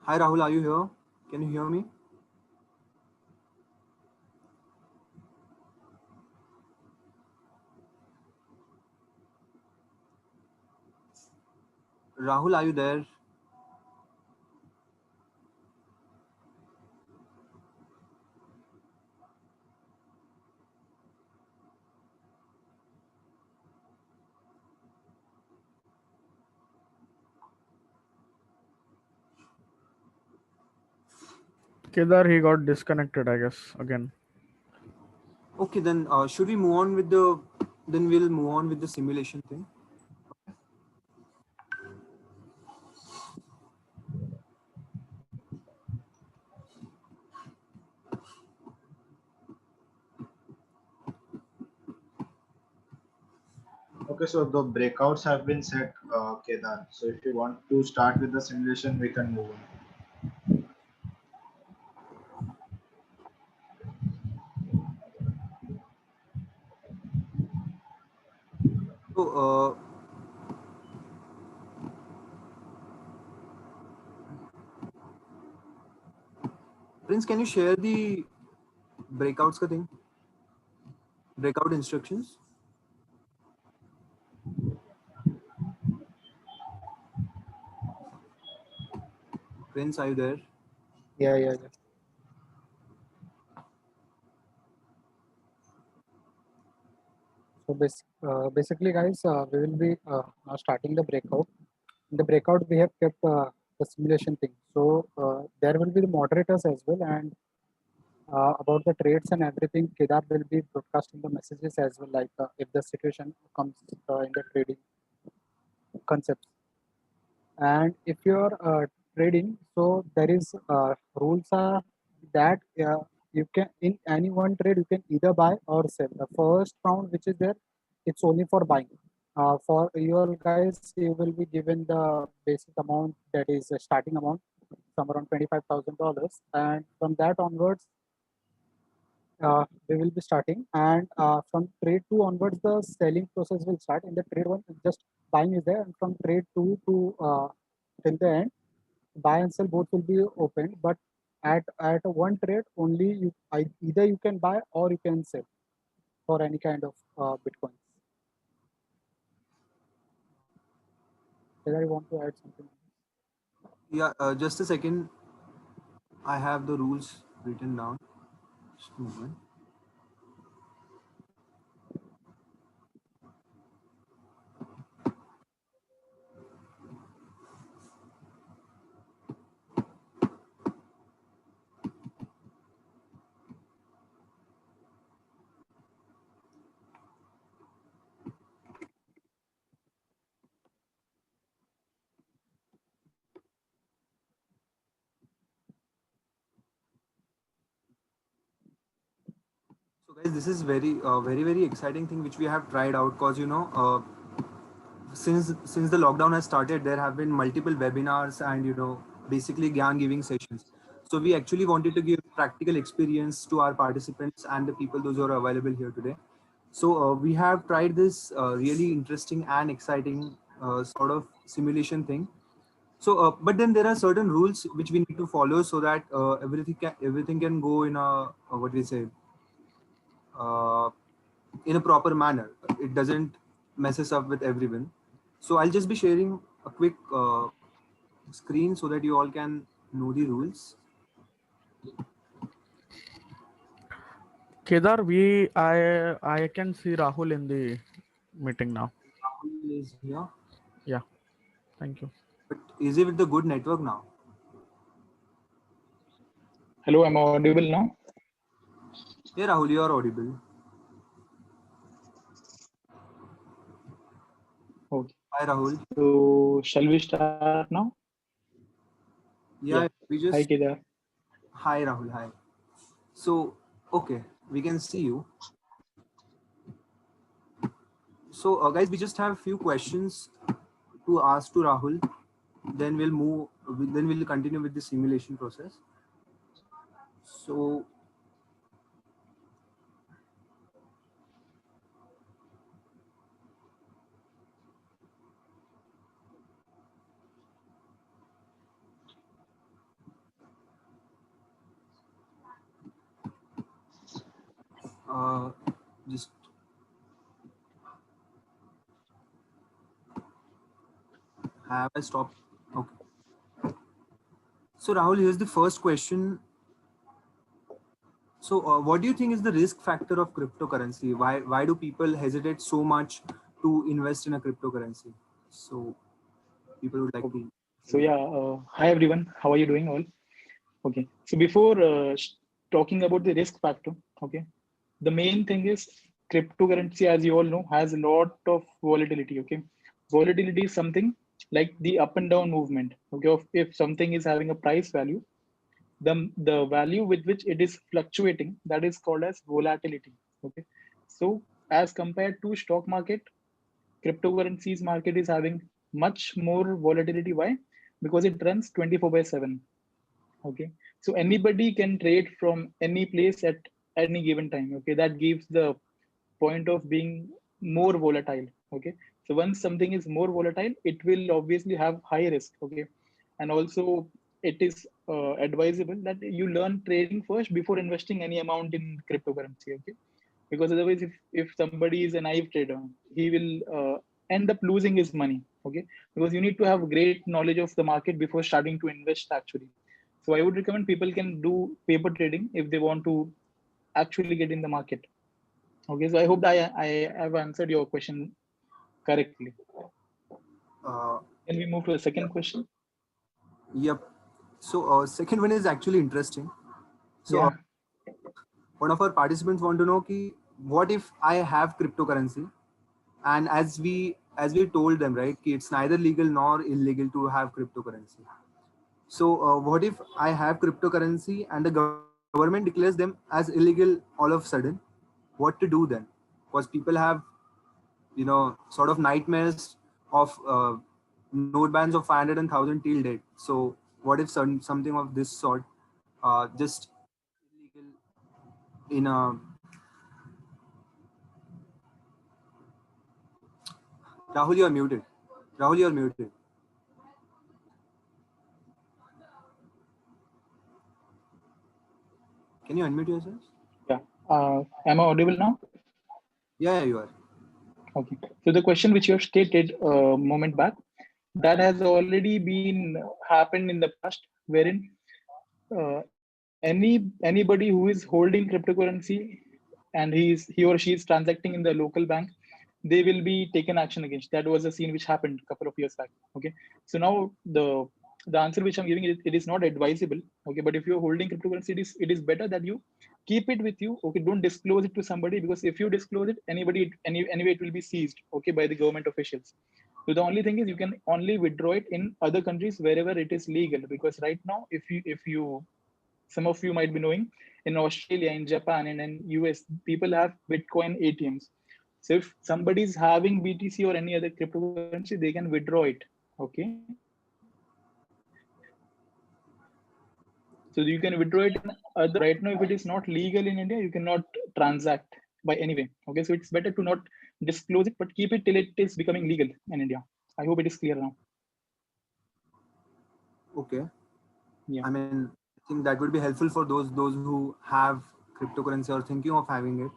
Hi Rahul, are you here? Can you hear me? Rahul, are you there? Kedar, he got disconnected, I guess, again. Okay, then should we move on with the? Then we'll move on with the simulation thing. Okay, so the breakouts have been set, Kedar. So if you want to start with the simulation, we can move on. So, Prince, can you share the breakouts ka thing? Breakout instructions? Prince, are you there? Yeah, yeah, yeah. So basically, guys, we will be now starting the breakout. In the breakout, we have kept the simulation thing. So there will be the moderators as well, and about the trades and everything, Kedar will be broadcasting the messages as well, like if the situation comes in the trading concepts. And if you're trading, so there is rules are that you can in any one trade you can either buy or sell. The first round which is there, it's only for buying. For you guys, you will be given the basic amount that is a starting amount, some around $25,000, and from that onwards, we will be starting. And from trade two onwards, the selling process will start. In the trade one, just buying is there, and from trade two to till the end, buy and sell both will be opened, but at one trade only either you can buy or you can sell for any kind of bitcoins. Whether you want to add something? Yeah, just a second. I have the rules written down. Just a moment. So, guys, this is very exciting thing which we have tried out because since the lockdown has started, there have been multiple webinars and basically gyan giving sessions. So we actually wanted to give practical experience to our participants and the people those who are available here today. So we have tried this really interesting and exciting sort of simulation thing. So, but then there are certain rules which we need to follow so that everything can go in a what we say uh, in a proper manner. It doesn't messes up with everyone. So I'll just be sharing a quick screen so that you all can know the rules. Kedar, I can see Rahul in the meeting now. Rahul is here, Yeah, thank you. but is it with the good network now? Hello, am I audible now? Yeah, Rahul, you are audible. Okay. Hi, Rahul. So, shall we start now? Yeah, we Hi, just Kedar. hi, Rahul. Hi. So, okay, we can see you. So, guys, we just have a few questions to ask to Rahul. Then we'll move. Then we'll continue with the simulation process. So, uh, just have I stopped? Okay. So, Rahul, here's the first question. So, what do you think is the risk factor of cryptocurrency? Why do people hesitate so much to invest in a cryptocurrency? So, people would like Okay. to. So, yeah, hi everyone. How are you doing all? Okay. So, before talking about the risk factor, okay, the main thing is cryptocurrency, as you all know, has a lot of volatility. Okay. Volatility is something like the up and down movement. Okay. Of if something is having a price value, the value with which it is fluctuating, that is called as volatility. Okay. So, as compared to stock market, cryptocurrencies market is having much more volatility. Why? Because it runs 24/7. Okay, so anybody can trade from any place at any given time. Okay, that gives the point of being more volatile. Okay, so once something is more volatile, it will obviously have high risk. Okay, and also it is advisable that you learn trading first before investing any amount in cryptocurrency. Okay, because otherwise if somebody is a naive trader, he will end up losing his money. Okay, because you need to have great knowledge of the market before starting to invest actually. So I would recommend people can do paper trading if they want to actually get in the market. Okay, so I hope that I have answered your question correctly. Uh, Can we move to the second Yep. question? Yep. So second one is actually interesting. So Yeah. one of our participants want to know ki, what if I have cryptocurrency, and as we told them, right, ki it's neither legal nor illegal to have cryptocurrency. So what if I have cryptocurrency and the government declares them as illegal all of a sudden? What to do then? Because people have, sort of nightmares of note bans of 500 and 1000 till date. So what if something of this sort just illegal in a Rahul, you're muted. Rahul, you're muted. Can you unmute yourself? Yeah. Am I audible now? Yeah, you are. Okay. So the question which you have stated a moment back, that has already been happened in the past, wherein anybody who is holding cryptocurrency and he or she is transacting in the local bank, they will be taken action against. That was a scene which happened a couple of years back. Okay, so now the answer which I'm giving, it is not advisable. Okay, but if you're holding cryptocurrency, it is better that you keep it with you. Okay, don't disclose it to somebody, because if you disclose it, anyway it will be seized, okay, by the government officials. So the only thing is you can only withdraw it in other countries wherever it is legal, because right now if you some of you might be knowing, in Australia, in Japan, and in US, people have Bitcoin ATMs. So if somebody is having BTC or any other cryptocurrency, they can withdraw it. Okay. So you can withdraw it in other. Right now, if it is not legal in India, you cannot transact by any way. Okay. So it's better to not disclose it, but keep it till it is becoming legal in India. I hope it is clear now. Okay. Yeah. I mean, I think that would be helpful for those who have cryptocurrency or thinking of having it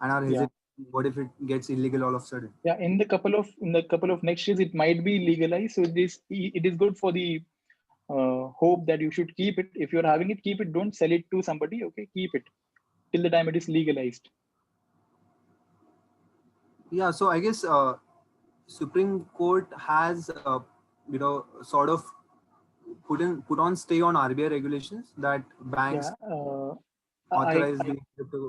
and are hesitant. What if it gets illegal all of a sudden? Yeah, in the couple of next years, it might be legalized. So it is good for the hope that you should keep it. If you're having it, keep it. Don't sell it to somebody. Okay, keep it till the time it is legalized. Yeah. So I guess Supreme Court has, sort of put on stay on RBI regulations that banks Yeah, authorize I the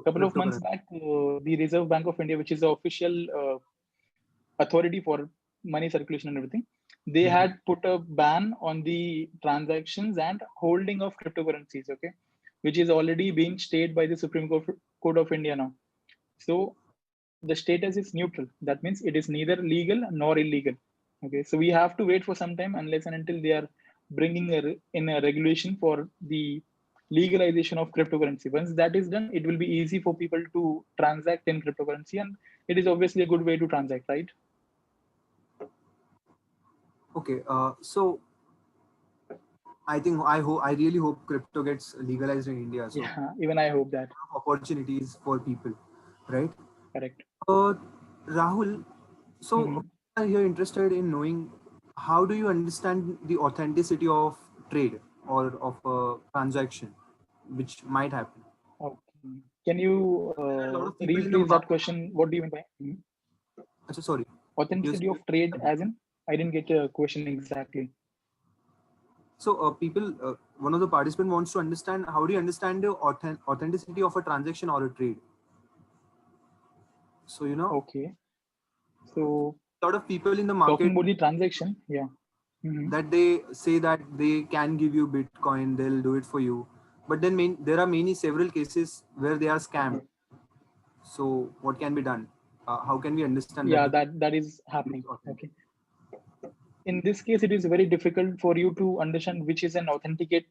couple of months cryptocurrency. back, the Reserve Bank of India, which is the official authority for money circulation and everything, they Mhm. had put a ban on the transactions and holding of cryptocurrencies. Okay, which is already being stayed by the Supreme Court of India now. So the status is neutral. That means it is neither legal nor illegal. Okay, so we have to wait for some time unless and until they are bringing in a regulation for the legalization of cryptocurrency. Once that is done, it will be easy for people to transact in cryptocurrency, and it is obviously a good way to transact, right? Okay. So I really hope crypto gets legalized in India. So Yeah, even I hope that. opportunities for people, right? Correct. Uh, Rahul, so Mhm. are you interested in knowing how do you understand the authenticity of trade or of a transaction which might happen? Okay. Can you There are a lot of people in the rephrase that market. question? What do you mean by Sorry, you authenticity of trade? As in, I didn't get your question exactly. so one of the participants wants to understand how do you understand the authenticity of a transaction or a trade. So Okay. So a lot of people in the talking market about the transaction, yeah. Mhm. that they say that they can give you Bitcoin, they'll do it for you, but then there are several cases where they are scammed. So what can be done? How can we understand Yeah, that? that is happening. Authentic? Okay. In this case, it is very difficult for you to understand which is an authentic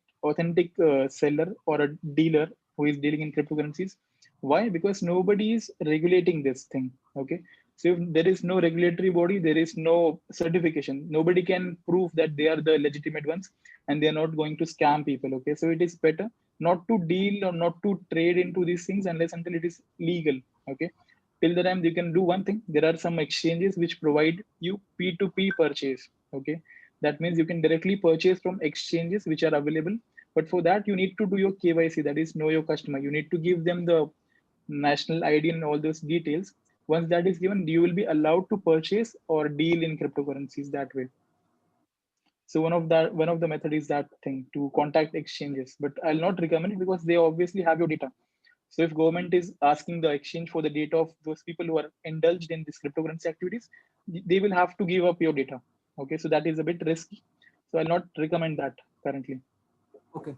seller or a dealer who is dealing in cryptocurrencies. Why? Because nobody is regulating this thing. Okay. So if there is no regulatory body, there is no certification. Nobody can prove that they are the legitimate ones and they are not going to scam people. Okay. So it is better not to deal or not to trade into these things unless until it is legal. Okay. Till the time you can do one thing, there are some exchanges which provide you P2P purchase. Okay. That means you can directly purchase from exchanges which are available. But for that, you need to do your KYC, that is know your customer. You need to give them the national ID and all those details. Once that is given, you will be allowed to purchase or deal in cryptocurrencies that way. So one of the method is that thing to contact exchanges, but I'll not recommend it because they obviously have your data. So if government is asking the exchange for the data of those people who are indulged in these cryptocurrency activities, they will have to give up your data. Okay, so that is a bit risky. So I'll not recommend that currently. Okay.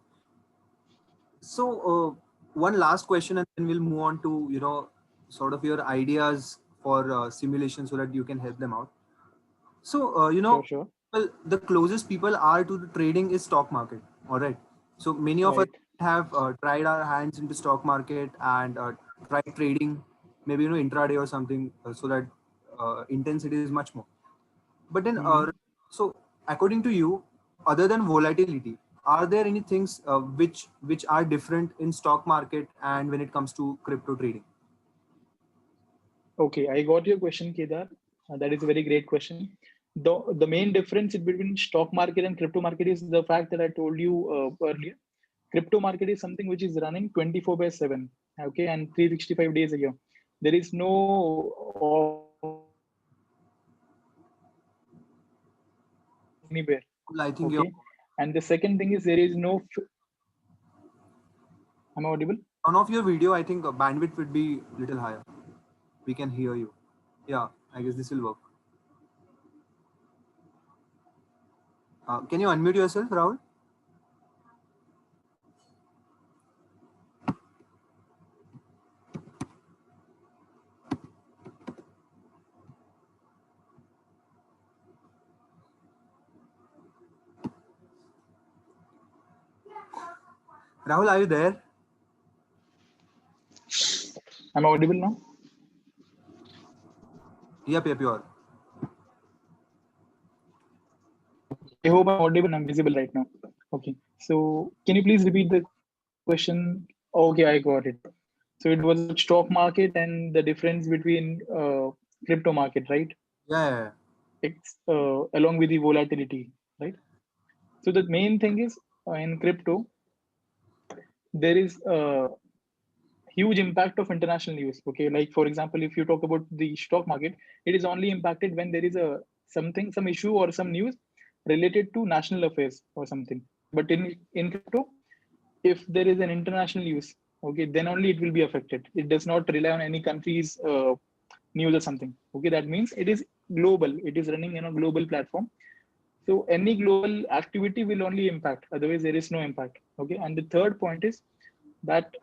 So one last question, and then we'll move on to sort of your ideas for simulation so that you can help them out. So Sure. well, the closest people are to the trading is stock market. All right. So many of us Right. have tried our hands into stock market and tried trading, maybe intraday or something, so that intensity is much more. But then, Mhm. so according to you, other than volatility, are there any things which are different in stock market and when it comes to crypto trading? Okay, I got your question, Kedar. That is a very great question. The main difference between stock market and crypto market is the fact that I told you earlier. Crypto market is something which is running 24 by 7, okay, and 365 days a year. There is no anywhere, Well, I think you're okay. And the second thing is there is no. Am I audible? on off your video. I think bandwidth would be little higher. We can hear you. Yeah, I guess this will work. Can you unmute yourself, Rahul? Rahul, are you there? Am I audible now? Yep, you are. I hope I'm audible and I'm visible right now. Okay. So can you please repeat the question? Okay, I got it. So it was stock market and the difference between crypto market, right? Yeah. It's along with the volatility, right? So the main thing is in crypto, there is a huge impact of international news. Okay, like for example, if you talk about the stock market, it is only impacted when there is a some issue or some news related to national affairs or something. But in crypto, if there is an international news, okay, then only it will be affected. It does not rely on any country's news or something. Okay, that means it is global. It is running in a global platform. So any global activity will only impact. Otherwise, there is no impact. Okay, and the third point is that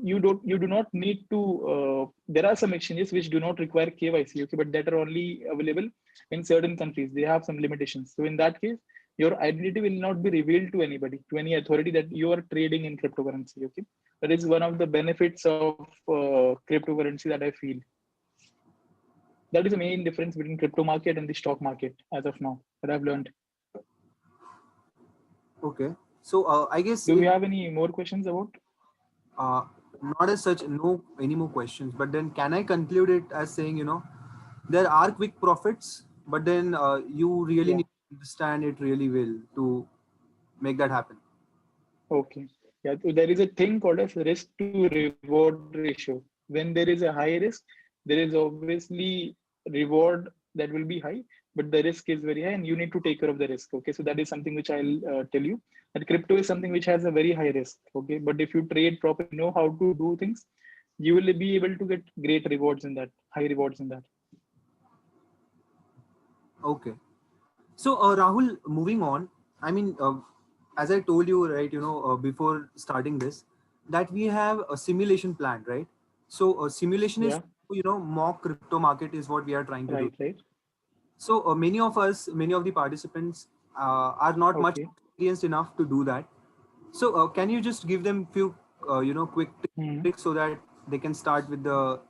you do not need to there are some exchanges which do not require KYC, okay, but that are only available in certain countries. They have some limitations. So in that case, your identity will not be revealed to anybody, to any authority, that you are trading in cryptocurrency. Okay, that is one of the benefits of cryptocurrency that I feel. That is the main difference between crypto market and the stock market as of now that I've learned. Okay. So I guess Do if you have any more questions about? uh, not as such, no any more questions. But then, can I conclude it as saying, there are quick profits, but then you really Yeah. need to understand it really well to make that happen. Okay. Yeah, so there is a thing called as risk to reward ratio. When there is a high risk, there is obviously reward that will be high, but the risk is very high and you need to take care of the risk. Okay, so that is something which I'll tell you, that crypto is something which has a very high risk. Okay, but if you trade properly, know how to do things, you will be able to get great rewards in that, high rewards in that. Okay. So Rahul, moving on. I mean, as I told you, right, before starting this, that we have a simulation plan, right? So simulation is Yeah. mock crypto market is what we are trying to do. Right. So many of the participants are not much Okay. experienced enough to do that. So can you just give them few quick Hmm. tricks so that they can start with the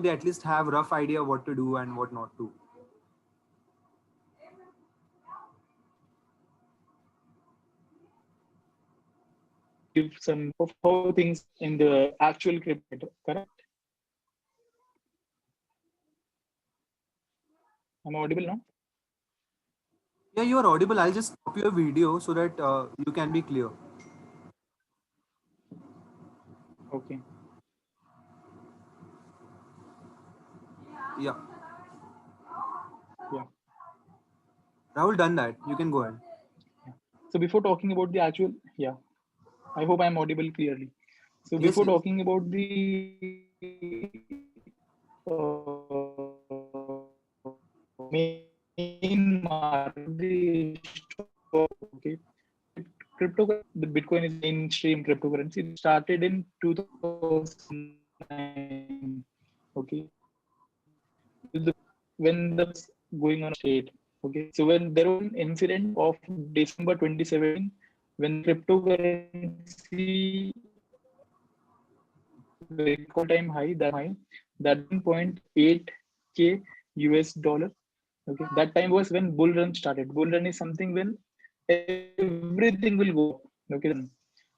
they at least have rough idea what to do and what not to. Give some of how things in the actual crypto, correct? Am I audible now? Yeah, you are audible. I'll just stop your video so that you can be clear. Okay. Yeah, Yeah. Rahul done that. You can go ahead. So before talking about the actual, yeah, I hope I'm audible clearly. So Yes, before yes. talking about the main market, okay, cryptocurrency, the Bitcoin is mainstream cryptocurrency. It started in 2009. Okay, with the when the going on state. Okay, so when there was an incident of December 2017 when the cryptocurrency record time high, that 1.8k US dollar. Okay, that time was when bull run started. Bull run is something when everything will go up. Okay,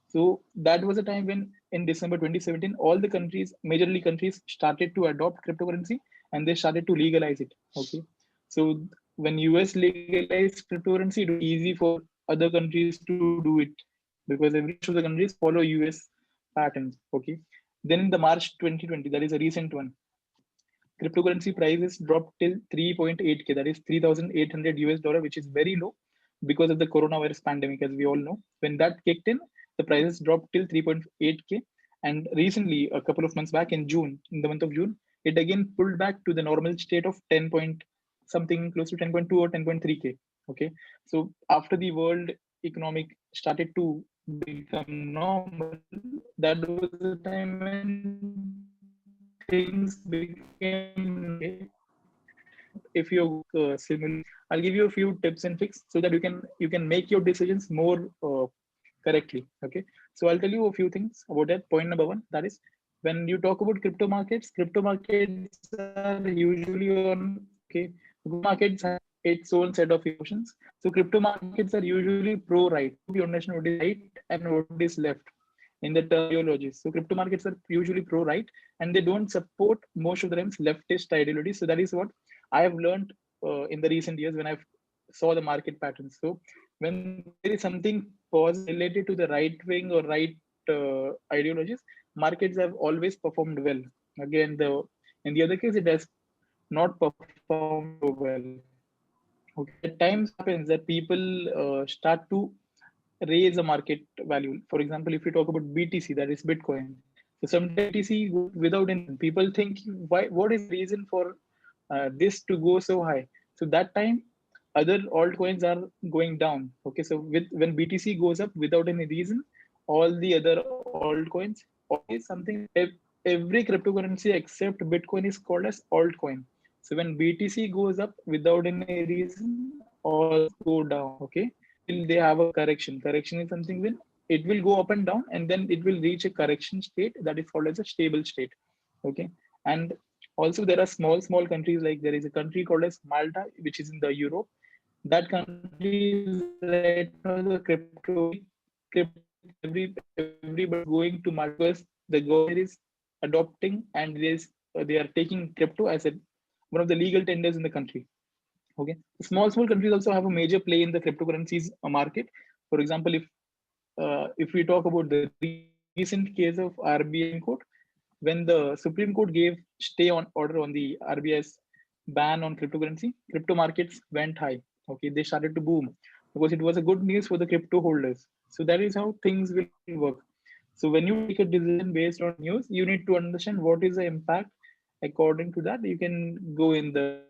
so that was a time when in December 2017, all the countries, majorly countries, started to adopt cryptocurrency and they started to legalize it. Okay, so when US legalized cryptocurrency, it was easy for other countries to do it because every most of the countries follow US patterns. Okay, then in the March 2020, that is a recent one, cryptocurrency prices dropped till 3.8k, that is 3,800 US dollar, which is very low because of the coronavirus pandemic, as we all know. When that kicked in, the prices dropped till 3.8k. And recently, a couple of months back in June, in the month of June, it again pulled back to the normal state of 10 point something close to 10.2 or 10.3k. Okay, so after the world economic started to become normal, that was the time when things became okay. If you simulate, I'll give you a few tips and tricks so that you can make your decisions more correctly. Okay, so I'll tell you a few things about that. Point number one, that is, when you talk about crypto markets are usually on, okay, good markets have its own set of emotions. So crypto markets are usually pro right. I hope you understand what is right and what is left in the terminology. So crypto markets are usually pro right, and they don't support most of the times leftist ideology. So that is what I have learned in the recent years when I've saw the market patterns. So when there is something positive related to the right wing or right ideologies, markets have always performed well. Again, the in the other case, it has not performed so well. Okay, at times happens that people start to raise a market value. For example, if you talk about BTC, that is Bitcoin. So sometimes BTC goes without any reason. People think, why? What is the reason for this to go so high? So that time, other altcoins are going down. Okay, so with when BTC goes up without any reason, all the other altcoins always something. Every cryptocurrency except Bitcoin is called as altcoin. So when BTC goes up without any reason, all go down. Okay, till they have a correction. Correction is something when it will go up and down, and then it will reach a correction state that is called as a stable state. Okay, and also there are small countries, like there is a country called as Malta, which is in the Europe. That country is right now the everybody is going to Malta because the government is adopting and they are taking crypto as a one of the legal tenders in the country. Okay, small countries also have a major play in the cryptocurrencies market. For example, if we talk about the recent case of RBI Court, when the Supreme Court gave stay on order on the RBI's ban on cryptocurrency, crypto markets went high. Okay, they started to boom because it was a good news for the crypto holders. So that is how things will work. So when you take a decision based on news, you need to understand what is the impact. According to that, you can go in the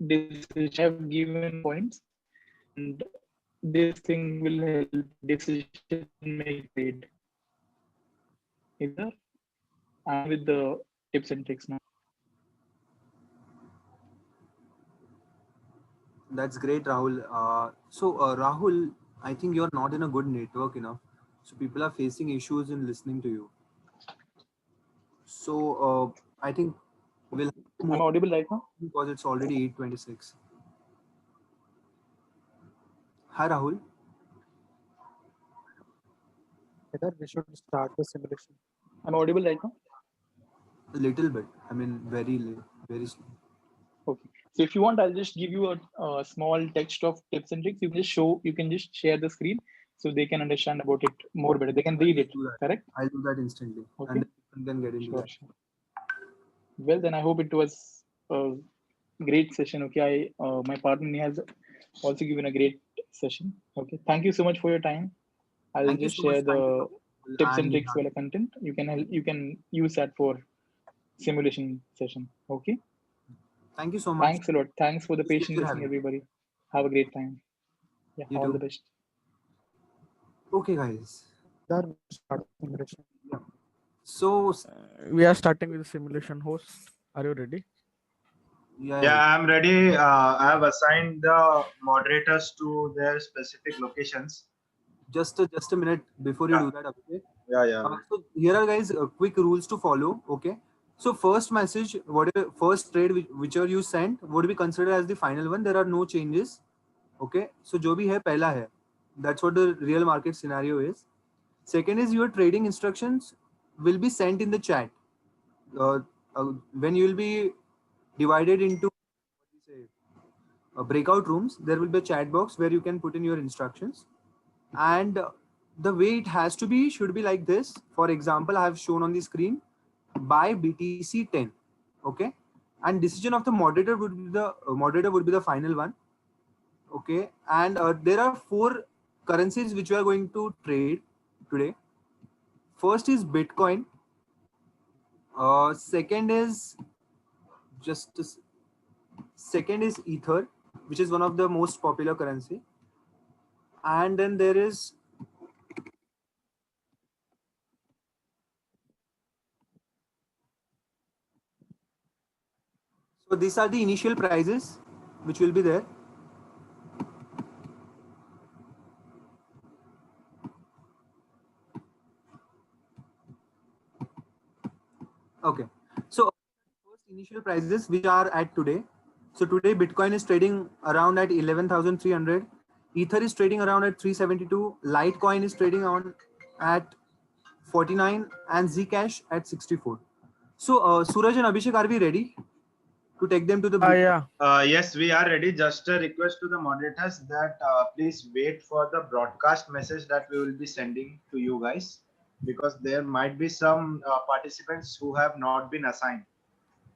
decision. I have given points, and this thing will help decision make trade. Is there? I'm with the tips and tricks now. That's great, Rahul. Rahul, I think you're not in a good network enough. So people are facing issues in listening to you. So I think we'll have to I'm move audible right now. because it's already 8:26. Hi, Rahul. Whether we should start the simulation. I'm audible right now. A little bit. I mean, very late, very slow. Okay. So if you want, I'll just give you a small text of tips and tricks. You can just show. You can just share the screen so they can understand about it more better. They can read it. Do that. Correct? I'll do that instantly, Okay. and then you can get into Sure. that. Sure. Well, then I hope it was a great session. Okay. My partner has also given a great session. Okay. Thank you so much for your time. I'll Thank you just so much. share Thank you, the Rahul. tips and And tricks for the content. You can use that for simulation session. Okay. thank you so much. Thanks a lot. Thanks for the It's patient pleasure listening, having you. everybody. Have a great time. Yeah. You All too. the best. Okay, guys. There we start the simulation. So We are starting with the simulation host. Are you ready? Yeah, I'm ready. I have assigned the moderators to their specific locations. just a minute before you Yeah. do that. Okay. Yeah. So here are guys quick rules to follow. Okay. So first message, whatever first trade whichever you sent would be considered as the final one. There are no changes. Okay. So जो भी है पहला है. That's what the real market scenario is. Second is your trading instructions will be sent in the chat. When you will be divided into breakout rooms, there will be a chat box where you can put in your instructions. And the way it has to be should be like this. For example, I have shown on the screen by BTC 10. Okay, and decision of the moderator would be the final one. Okay, and there are 4 currencies which we are going to trade today. First is Bitcoin. Second is second is Ether, which is one of the most popular currency. And then there is so these are the initial prices which will be there. Okay, so first initial prices which are at today. So today Bitcoin is trading around at 11,300. Ether is trading around at 372. Litecoin is trading on at 49 and Zcash at 64. So Suraj and Abhishek, are we ready to take them to the Yeah. Yes, we are ready. Just a request to the moderators that please wait for the broadcast message that we will be sending to you guys, because there might be some participants who have not been assigned.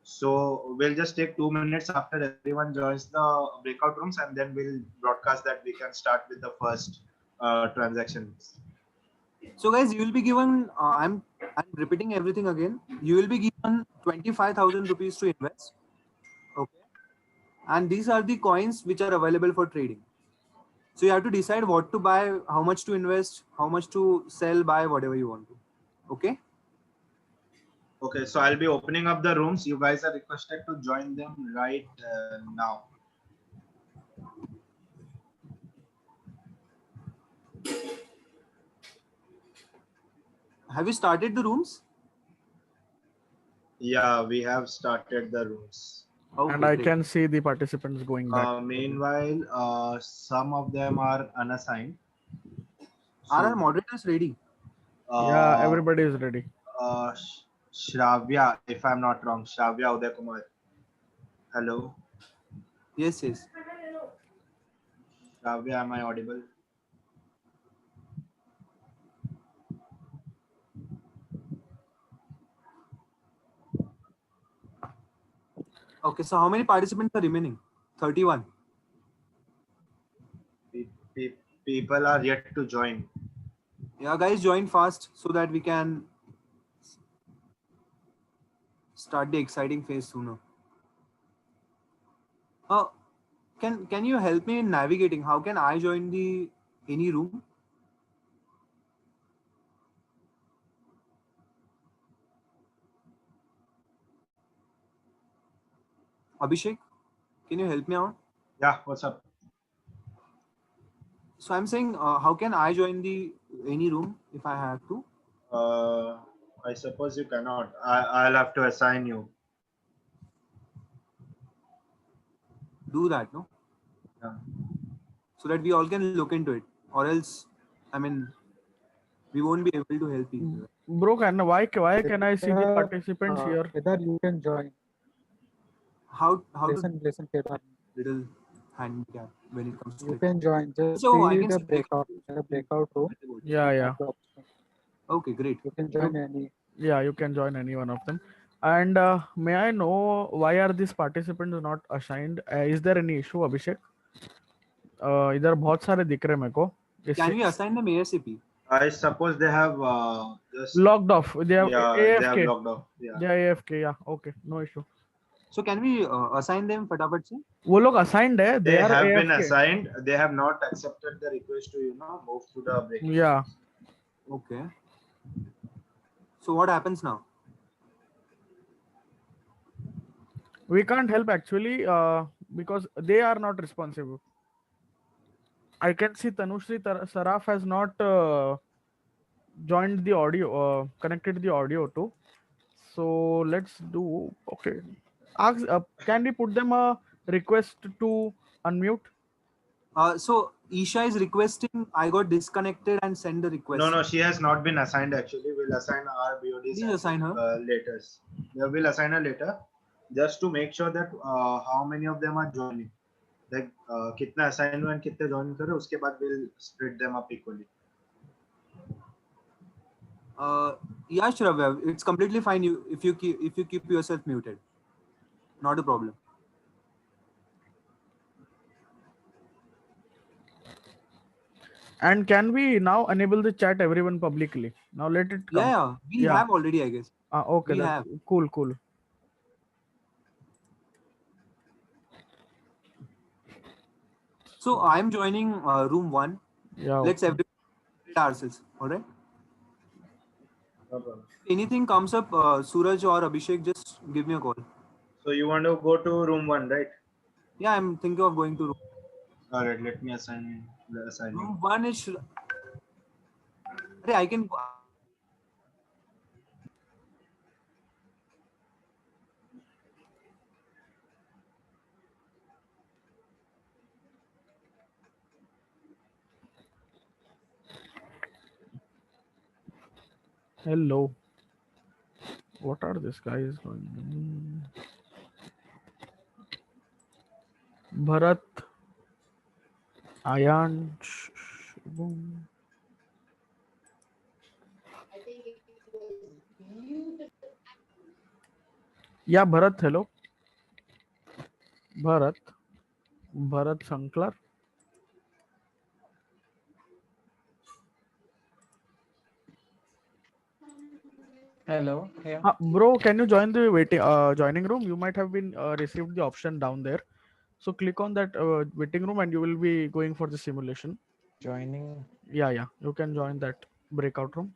So we'll just take 2 minutes after everyone joins the breakout rooms, and then we'll broadcast that we can start with the first transactions. So guys, you will be given. I'm repeating everything again. You will be given 25,000 rupees to invest. Okay, and these are the coins which are available for trading. So you have to decide what to buy, how much to invest, how much to sell, buy, whatever you want to. Okay. Okay, so I'll be opening up the rooms. You guys are requested to join them right now. Have you started the rooms? Yeah, we have started the rooms. Okay, And I great. can see the participants going back. Meanwhile, some of them are unassigned. Are our moderators ready? Yeah, everybody is ready. Shravya, if I'm not wrong, Shravya Uday Kumar. Hello, Yes, yes. Shravya, am I audible? Okay, so how many participants are remaining? 31. People are yet to join. Yeah, guys, join fast so that we can start the exciting phase sooner. Can you help me in navigating? How can I join the any room? Abhishek, can you help me out? Yeah, what's up? So I'm saying, how can I join the any room if I have to? I suppose you cannot. I'll have to assign you. Do that, no? Yeah. So that we all can look into it, or else, I mean, we won't be able to help each other. Bro, why can I see the participants here? Kedar, you can join. How to Listen, Kedar. little handicap when it comes to You it. can join. Just So I see can the see breakout room. Yeah. Okay, great. You can join any. Yeah, you can join any one of them. And may I know why are these participants not assigned? Is there any issue, Abhishek? इधर बहुत सारे दिख रहे हैं मेरे को. Can we assign them ASAP? I suppose they have just Logged off. They have they have AFK. logged off. Yeah. They are AFK. Yeah, okay, no issue. So can we assign them फटाफट से? वो लोग assigned है. They are have AFK. been assigned. They have not accepted the request to move to the break. Yeah. Okay. So what happens now? We can't help actually because they are not responsive. I can see Tanushri Saraf has not joined the audio, connected the audio too. So let's do, okay. Ask, can we put them a request to unmute? So Isha is requesting I got disconnected and send the request. No, she has not been assigned actually. We'll assign our BODs. Please assign her. Later. Yeah, we'll assign her later, just to make sure that how many of them are joining. Like कितना assign हुए and कितने join करे, उसके बाद we'll split them up equally. Yeah, Shravya, it's completely fine. If you keep yourself muted, not a problem. And can we now enable the chat everyone publicly? Now let it come. Yeah, we have already, I guess. Okay, we that's have. Cool. So I'm joining room 1. Yeah. Let's everyone ourselves. All right. No problem. If anything comes up, Suraj or Abhishek, just give me a call. So you want to go to room 1, right? Yeah, I'm thinking of going to room. All right, let me assign you. Room 1 is. I can. Hello. What are these guys going? Bharat, Ayan. Yeah, Bharat, hello. Bharat Sanklar. Hello. Yeah. Bro, can you join the joining room? You might have been received the option down there. So click on that waiting room and you will be going for the simulation. Joining. Yeah. You can join that breakout room.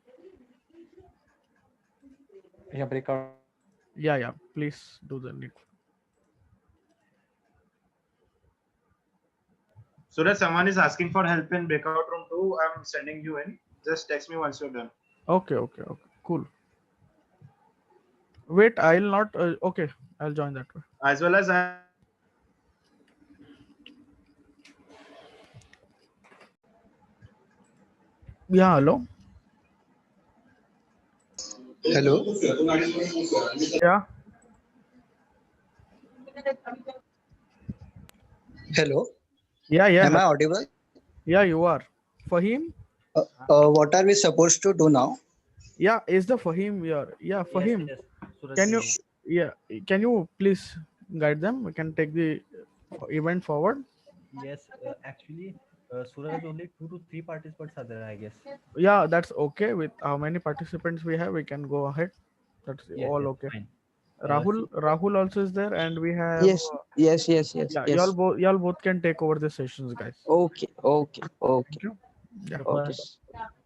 Yeah, breakout. Yeah. Please do the need. So that someone is asking for help in breakout room 2, I'm sending you in. Just text me once you're done. Okay. Cool. Wait, I'll not. Okay, I'll join that way. As well as Yeah, hello. Hello. Yeah. Hello. Yeah. Am I audible? Yeah, you are. Fahim? What are we supposed to do now? Yeah, is the Fahim here? Yeah, Fahim. Yes. Can you please guide them? We can take the event forward. Yes, actually, Suraj, only 2 to 3 participants are there, I guess. Yeah, that's okay. With how many participants we have, we can go ahead. That's all okay. Fine. Rahul also is there, and we have. Yes. Yeah, y'all both can take over the sessions, guys. Okay. Thank you. Yeah. So Okay. first,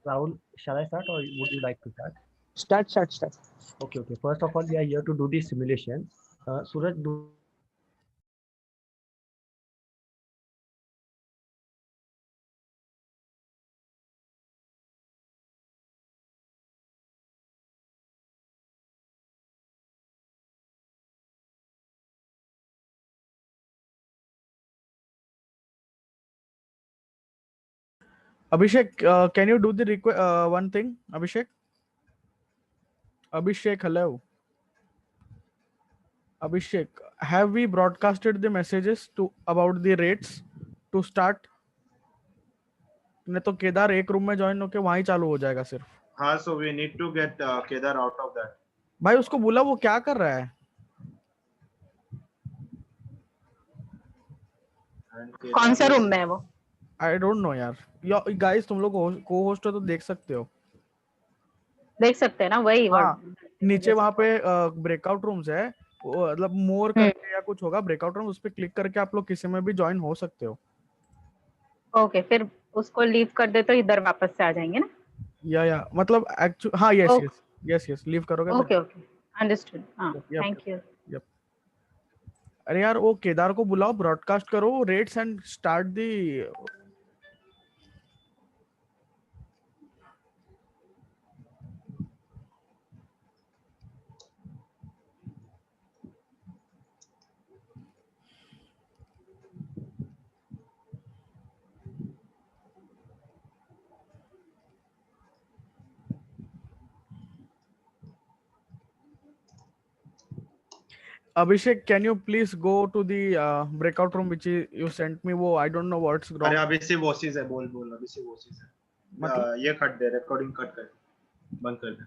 Rahul, shall I start or would you like to start? Start. Okay. First of all, we are here to do the simulation. Suraj, do Abhishek, can you do the one thing? Abhishek, hello. Abhishek, have we broadcasted the messages to about the rates to start? नहीं तो केदार एक room में join होके वहीं चालू हो जाएगा सिर्फ. हाँ, so we need to get Kedar out of that. भाई उसको बोला वो क्या कर रहा है? कौन सा रूम में है वो? I don't know यार. गाइस तुम लोग को होस्ट हो तो देख सकते हो. देख सकते हैं ना वही. हाँ, नीचे वहाँ पे ब्रेकआउट रूम्स है, मतलब मोर करके या कुछ होगा ब्रेकआउट रूम, उस पे क्लिक करके आप लोग किसी में भी ज्वाइन हो सकते हो. ओके, फिर उसको लीव कर दे तो इधर वापस से आ जाएंगे ना? या मतलब एक्चुअली हाँ, यस लीव करोगे. Okay understood. हाँ, थैंक यू. अरे यार वो केदार को बुलाओ, ब्रॉडकास्ट करो rates and start the. Abhishek, can you please go to the breakout room which you sent me? वो I don't know what's wrong. अरे अभी से वॉइसेस है, बोल अभी से वॉइसेस है. ये कट दे, रिकॉर्डिंग कट कर, बंद कर दे.